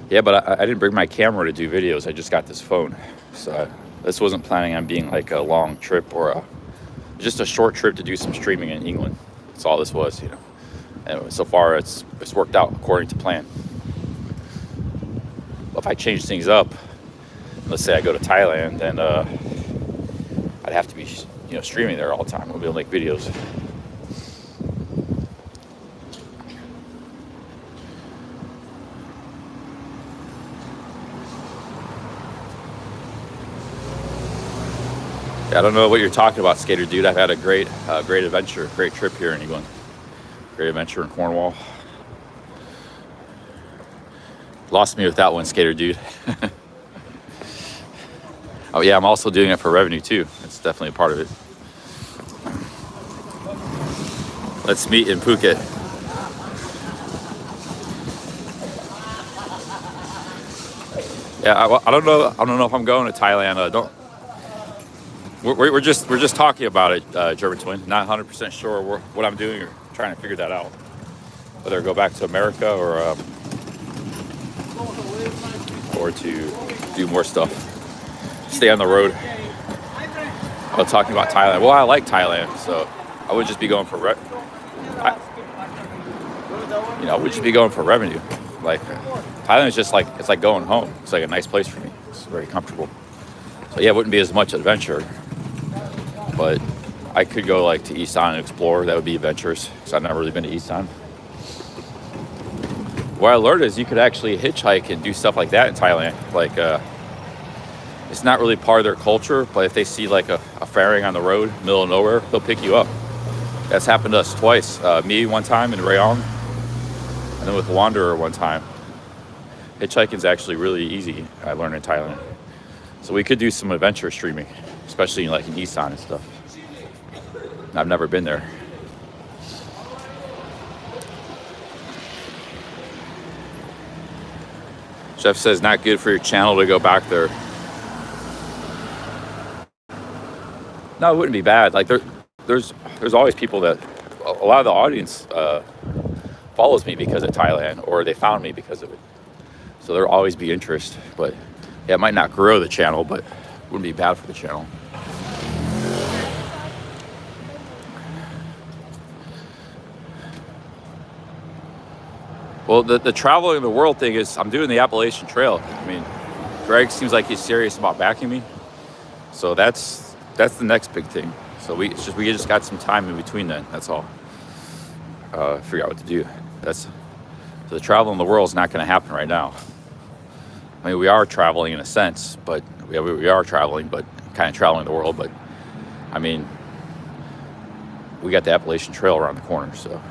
Yeah, but I didn't bring my camera to do videos. I just got this phone. So this wasn't planning on being like a long trip or just a short trip to do some streaming in England. That's all this was, And so far it's worked out according to plan. If I change things up, let's say I go to Thailand, then I'd have to be, streaming there all the time. I'll be able to make videos. I don't know what you're talking about, Skater Dude. I've had a great adventure, great trip here in England. Great adventure in Cornwall. Lost me with that one, Skater Dude. Oh yeah, I'm also doing it for revenue too. That's definitely a part of it. Let's meet in Phuket. Yeah, I don't know. I don't know if I'm going to Thailand. Don't. We're just talking about it, German Twin. Not 100% sure what I'm doing or trying to figure that out. Whether I go back to America or to do more stuff. Stay on the road. I was talking about Thailand. Well, I like Thailand, so I would just be going for I would just be going for revenue. Like Thailand is just like it's like going home. It's like a nice place for me. It's very comfortable. So yeah, it wouldn't be as much adventure, but I could go like to Isan and explore. That would be adventurous because I've never really been to Isan. What I learned is you could actually hitchhike and do stuff like that in Thailand. Like it's not really part of their culture, but if they see like a fairing on the road, middle of nowhere, they'll pick you up. That's happened to us twice. Me one time in Rayong, and then with Wanderer one time. Hitchhiking is actually really easy, I learned in Thailand. So we could do some adventure streaming, especially like in Isan and stuff. I've never been there. Jeff says not good for your channel to go back there. No, it wouldn't be bad. Like there's always people that a lot of the audience follows me because of Thailand, or they found me because of it. So there'll always be interest. But yeah, it might not grow the channel, but it wouldn't be bad for the channel. Well, the traveling the world thing is I'm doing the Appalachian Trail. I mean, Greg seems like he's serious about backing me. So that's the next big thing. So we just got some time in between then. That's all. Figure out what to do. So the traveling the world is not going to happen right now. I mean, we are traveling in a sense, but we are traveling, but kind of traveling the world. But I mean, we got the Appalachian Trail around the corner, so.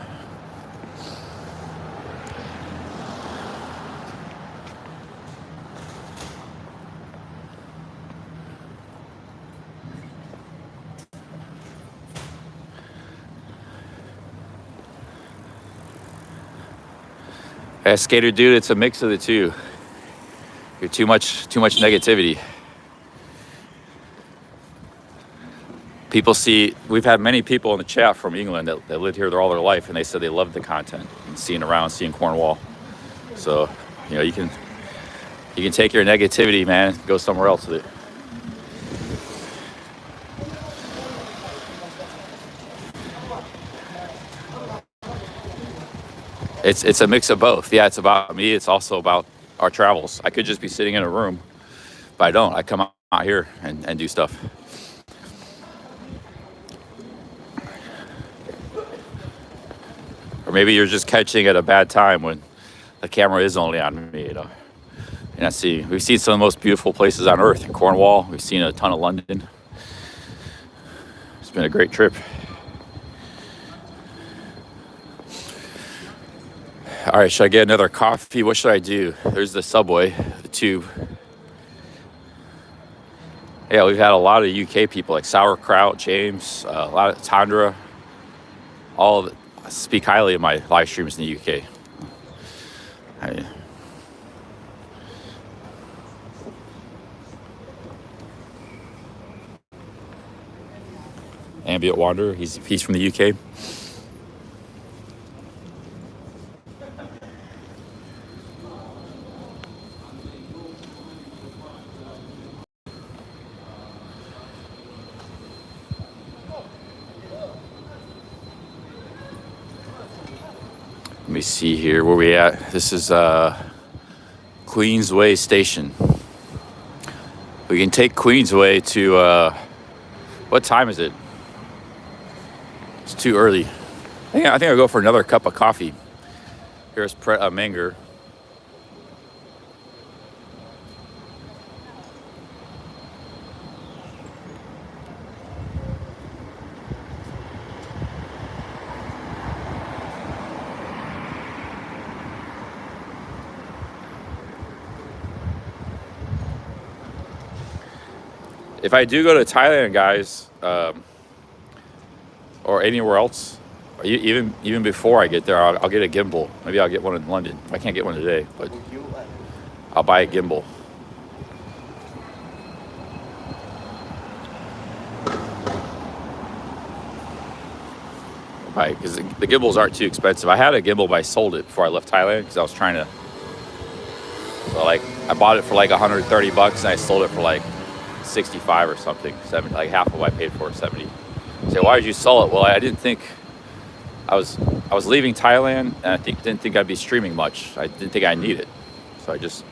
As skater dude, it's a mix of the two. You're too much negativity. People see, we've had many people in the chat from England that lived here all their life, and they said they loved the content and seeing Cornwall. So, you can take your negativity, man, go somewhere else with it. It's a mix of both. Yeah, it's about me. It's also about our travels. I could just be sitting in a room, but I don't. I come out here and do stuff. Or maybe you're just catching at a bad time when the camera is only on me, And we've seen some of the most beautiful places on earth in Cornwall. We've seen a ton of London. It's been a great trip. All right, should I get another coffee? What should I do? There's the subway, the tube. Yeah, we've had a lot of UK people like Sauerkraut, James, a lot of Tandra. All speak highly of my live streams in the UK. Ambient Wanderer, he's from the UK. Let me see here where we at. This is Queensway Station. We can take Queensway to what time is it? It's too early. I think I'll go for another cup of coffee. Here's Manger. If I do go to Thailand, guys, or anywhere else, Even before I get there, I'll get a gimbal. Maybe I'll get one in London. I can't get one today, but I'll buy a gimbal. Right, because the gimbals aren't too expensive. I had a gimbal, but I sold it before I left Thailand because I was trying to. So like, I bought it for like $130, and I sold it for like 65 or something, 70, like half of what I paid for, 70. So why did you sell it? Well, I didn't think I was leaving Thailand, and I didn't think I'd be streaming much. I didn't think I'd need it, so I just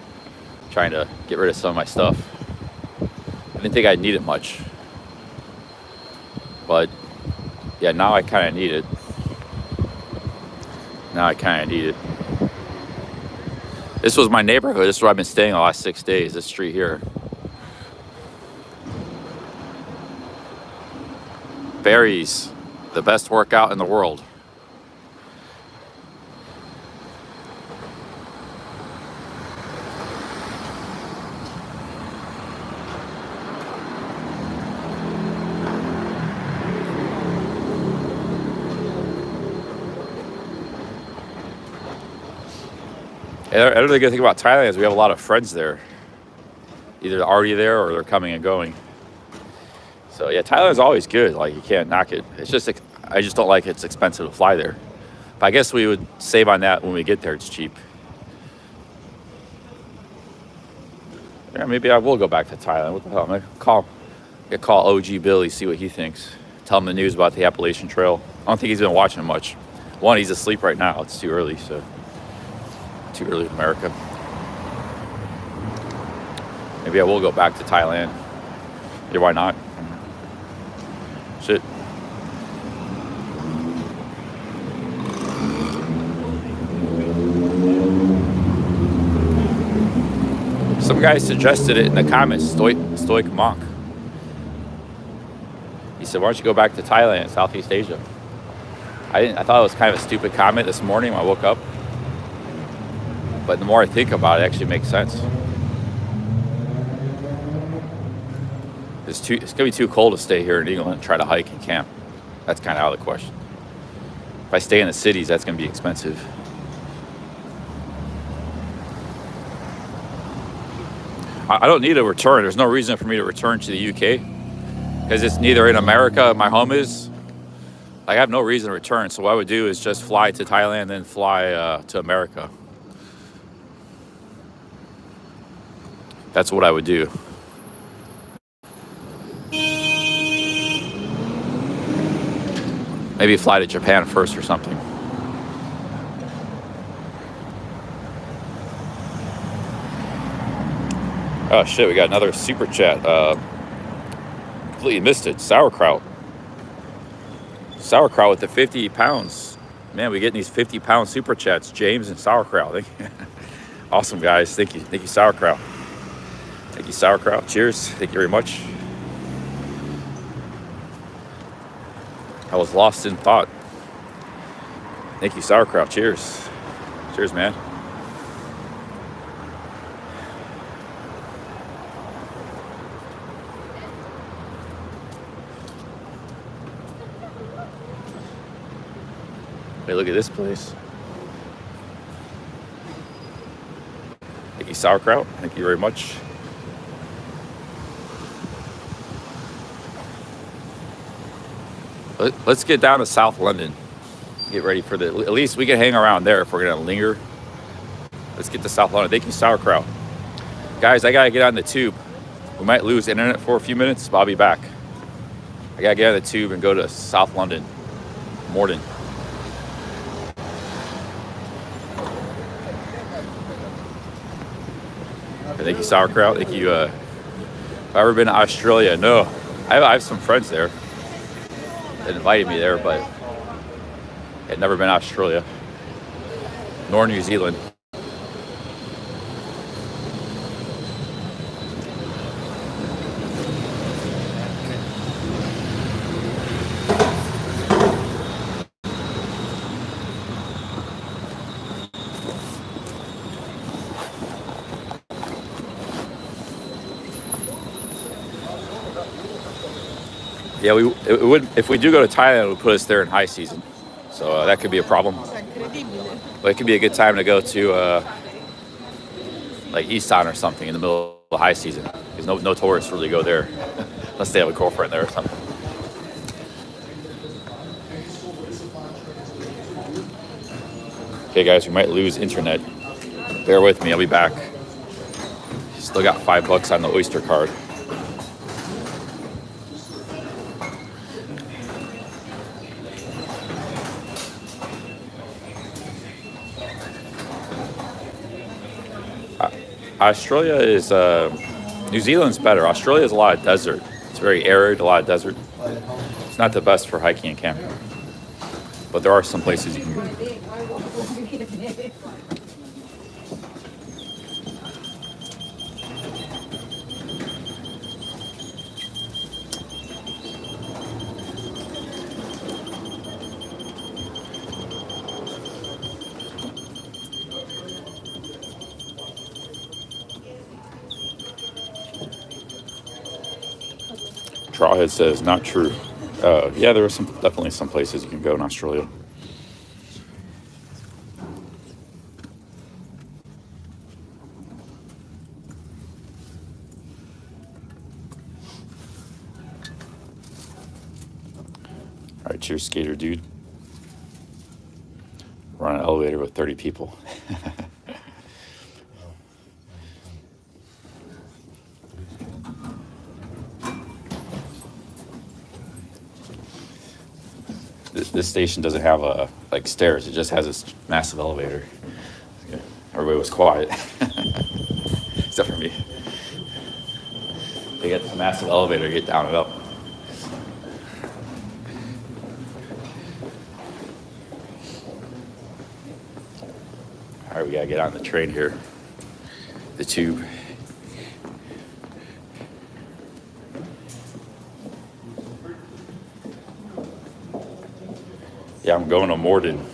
trying to get rid of some of my stuff. I didn't think I'd need it much, but yeah, now I kind of need it. This was my neighborhood. This is where I've been staying the last 6 days. This street here. Berries, the best workout in the world. Another good thing about Thailand is we have a lot of friends there. Either already there or they're coming and going. So yeah, Thailand's always good. Like, you can't knock it. It's just, I just don't like it's expensive to fly there. But I guess we would save on that when we get there. It's cheap. Yeah, maybe I will go back to Thailand. What the hell? I'm gonna call OG Billy, see what he thinks. Tell him the news about the Appalachian Trail. I don't think he's been watching much. One, he's asleep right now. It's too early, so too early in America. Maybe I will go back to Thailand. Yeah, why not? Shit. Some guy suggested it in the comments, Stoic Monk. He said, why don't you go back to Thailand, Southeast Asia? I thought it was kind of a stupid comment this morning when I woke up. But the more I think about it, it actually makes sense. It's going to be too cold to stay here in England and try to hike and camp. That's kind of out of the question. If I stay in the cities, that's going to be expensive. I don't need a return. There's no reason for me to return to the UK because it's neither in America, my home is. I have no reason to return. So what I would do is just fly to Thailand, then fly to America. That's what I would do. Maybe fly to Japan first or something. Oh shit, we got another super chat. Completely missed it. Sauerkraut with the 50 pounds. Man, we getting these 50-pound super chats. James and Sauerkraut. Awesome, guys. Thank you, Sauerkraut. Thank you, Sauerkraut. Cheers. Thank you very much. I was lost in thought. Thank you, Sauerkraut. Cheers. Cheers, man. Hey, look at this place. Thank you, Sauerkraut. Thank you very much. Let's get down to South London. Get ready for at least we can hang around there if we're gonna linger. Let's get to South London. Thank you, Sauerkraut. Guys, I gotta get on the tube. We might lose internet for a few minutes, but I'll be back. I gotta get on the tube and go to South London, Morden. Thank you, Sauerkraut. Thank you. Have I ever been to Australia? No. I have some friends there that invited me there, but I'd never been to Australia, nor New Zealand. Yeah, it would. If we do go to Thailand, it would put us there in high season. So that could be a problem. But it could be a good time to go to like Easton or something in the middle of the high season, because no tourists really go there unless they have a girlfriend there or something. Okay, guys, we might lose internet. Bear with me, I'll be back. Still got $5 on the Oyster card. Australia is, New Zealand's better. Australia has a lot of desert. It's very arid, a lot of desert. It's not the best for hiking and camping, but there are some places you can go. Trawhead says, not true. Yeah, there are definitely some places you can go in Australia. All right, cheers, skater dude. We're on an elevator with 30 people. This station doesn't have like stairs. It just has this massive elevator. Everybody was quiet, except for me. They get this massive elevator to get down and up. All right, we gotta get on the train here. The tube. Yeah, I'm going to Morden.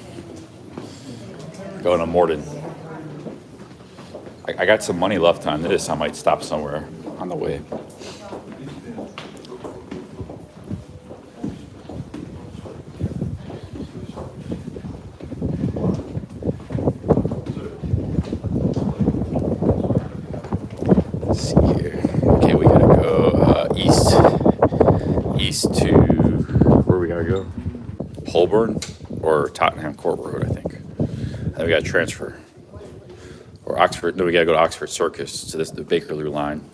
I got some money left on this. I might stop somewhere on the way. Let's see here. Okay, we gotta go east to, where we gotta go? Holborn or Tottenham Court Road, I think. Then we got to transfer. Or Oxford, no, we got to go to Oxford Circus to the Bakerloo line.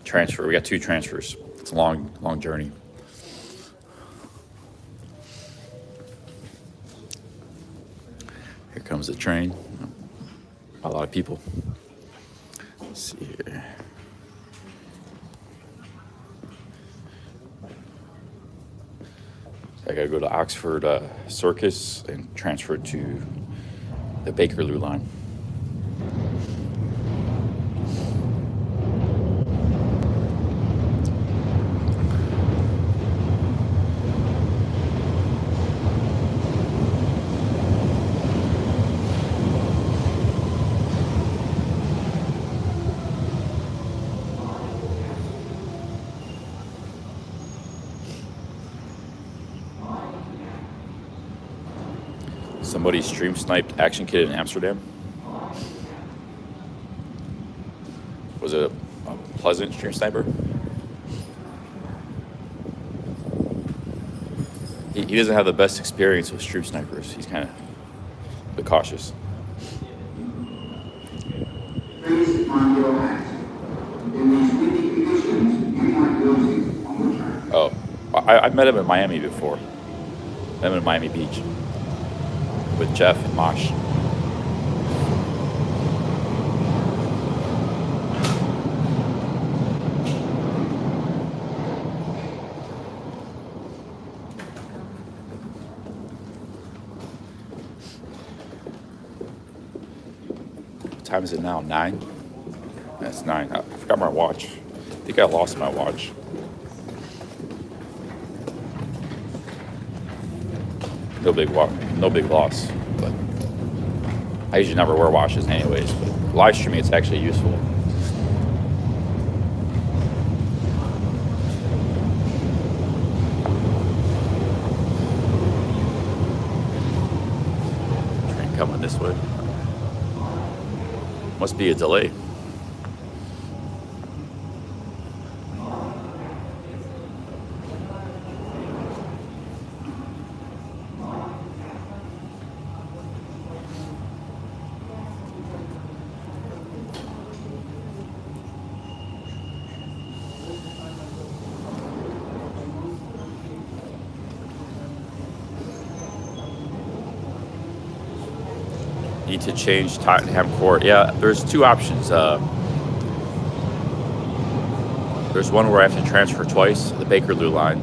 Transfer, we got 2 transfers. It's a long journey. Here comes the train. A lot of people. Let's see here. I gotta go to Oxford Circus and transfer to the Bakerloo line. Somebody stream sniped Action Kid in Amsterdam. Was it a pleasant stream sniper? He doesn't have the best experience with stream snipers. He's kind of a bit cautious. Please find your hat. In these windy conditions, you might lose it on the track. Oh, I met him in Miami before. Met him in Miami Beach with Jeff and Mosh. What time is it now? 9? That's 9. I forgot my watch. I think I lost my watch. No big loss, but I usually never wear watches anyways, but live streaming, it's actually useful. this way. Must be a delay. Need to change Tottenham Court. Yeah, there's two options. There's one where I have to transfer twice, the Bakerloo line.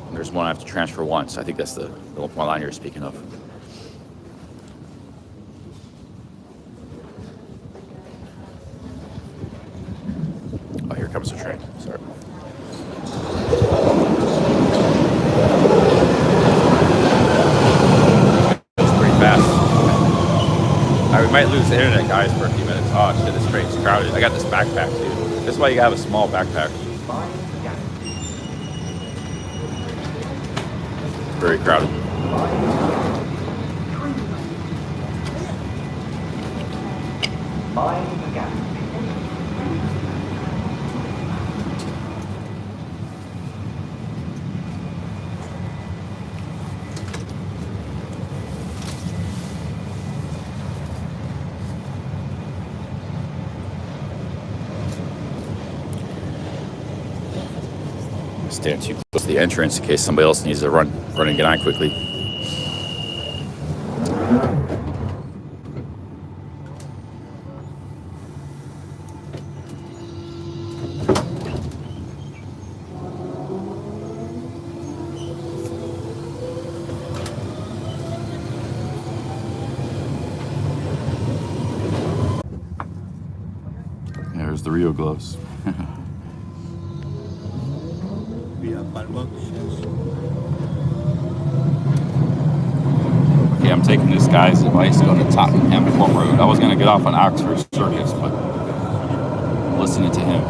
And there's one I have to transfer once. I think that's the one line you're speaking of. Oh, here comes the train. Sorry. We might lose the internet, guys, for a few minutes. Oh shit, this train's crowded. I got this backpack too. This is why you gotta have a small backpack. Very crowded. Stand too close to the entrance in case somebody else needs to run and get on quickly. There's the Rio gloves. Okay, I'm taking this guy's advice going to Tottenham Court Road. I was going to get off on Oxford Circus, but I'm listening to him.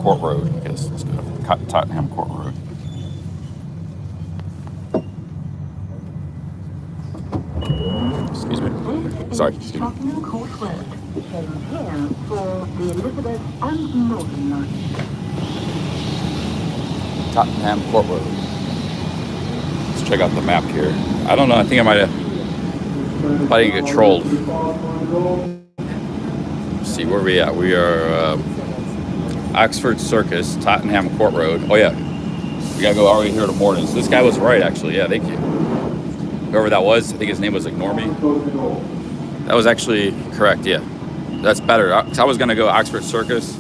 Court Road, I guess. Let's go to Tottenham Court Road. Excuse me. Sorry, excuse me. Tottenham Court Road. Change here for the Elizabeth and Morden lines. Tottenham Court Road. Let's check out the map here. I don't know. I think I might get trolled. Let's see where we at. We are. Oxford Circus, Tottenham Court Road. Oh yeah, we gotta go all the way here to Morden. So this guy was right, actually. Yeah, thank you. Whoever that was, I think his name was Ignore Me. That was actually correct. Yeah, that's better. I was gonna go Oxford Circus,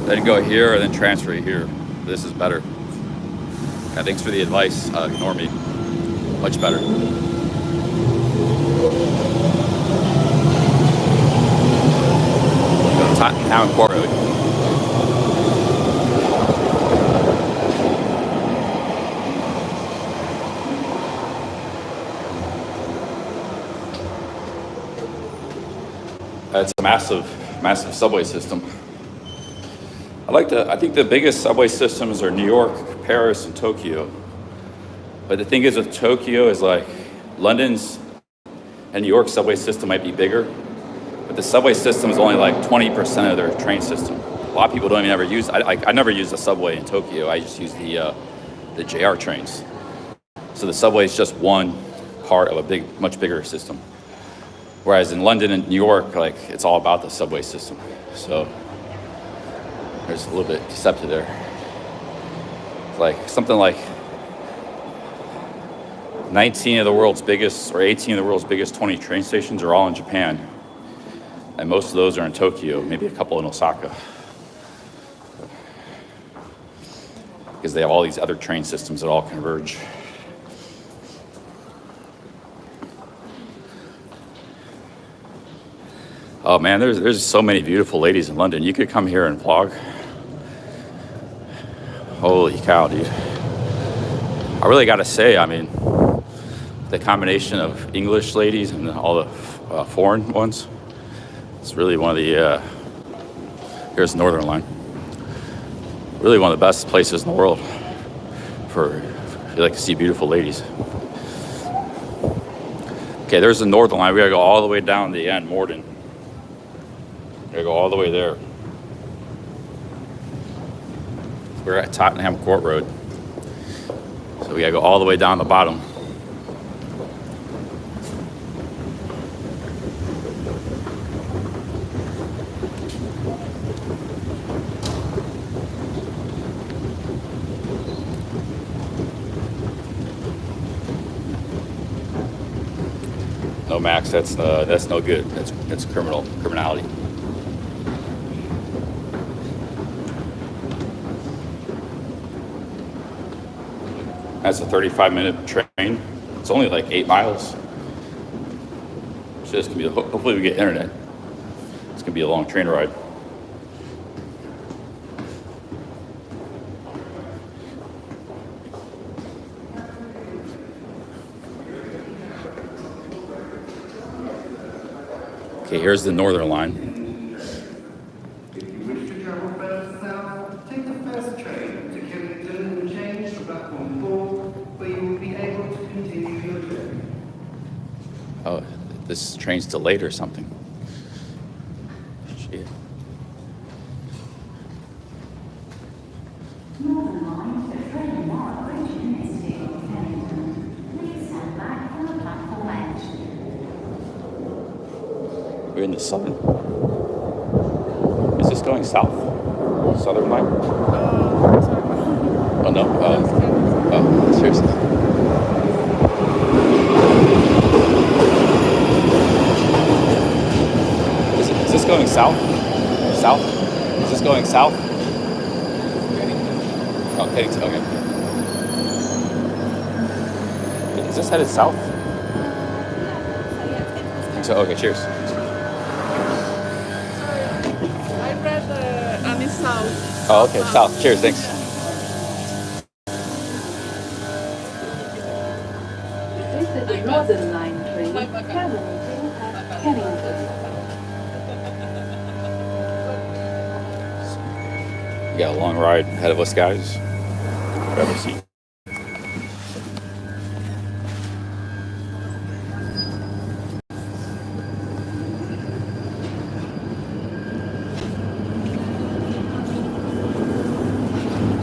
then go here, and then transfer here. This is better. Yeah, thanks for the advice. Ignore Me. Much better. Go to Tottenham Court Road. It's a massive subway system. I think the biggest subway systems are New York, Paris, and Tokyo. But the thing is with Tokyo is like London's and New York's subway system might be bigger, but the subway system is only like 20% of their train system. A lot of people don't even ever use. I never use the subway in Tokyo. I just use the JR trains. So the subway is just one part of a much bigger system. Whereas in London and New York, like it's all about the subway system. So there's a little bit deceptive there. It's like something like 19 of the world's biggest, or 18 of the world's biggest 20 train stations are all in Japan. And most of those are in Tokyo, maybe a couple in Osaka. Because they have all these other train systems that all converge. Oh man, there's so many beautiful ladies in London. You could come here and vlog. Holy cow, dude. I really gotta say, I mean, the combination of English ladies and all the foreign ones, it's really one of the, here's the Northern Line. Really one of the best places in the world for if you like to see beautiful ladies. Okay, there's the Northern Line. We gotta go all the way down to the end, Morden. We gotta go all the way there. We're at Tottenham Court Road. So we gotta go all the way down the bottom. No, Max, that's no good. That's criminality. That's a 35-minute train. It's only like 8 miles. So this can be. Hopefully we get internet. It's gonna be a long train ride. Okay, here's the Northern Line. If you wish to travel further south, take the first train to Killington and change to platform 4, where you will be able to continue your journey. Oh, this train's delayed or something. Shit. Northern Line to train now approaching Mystic Kennington. Please stand back from the platform edge. We're in the southern. Is this going south? Southern line? Oh no. Oh, seriously. Is this going south? South? Is this going south? Oh, Kennington. Okay. Is this headed south? So okay. Cheers. I read it's south. Oh, okay. South. Cheers. Thanks. This is the Northern Line train terminating at Kennington. We got a long ride ahead of us, guys. Grab a seat.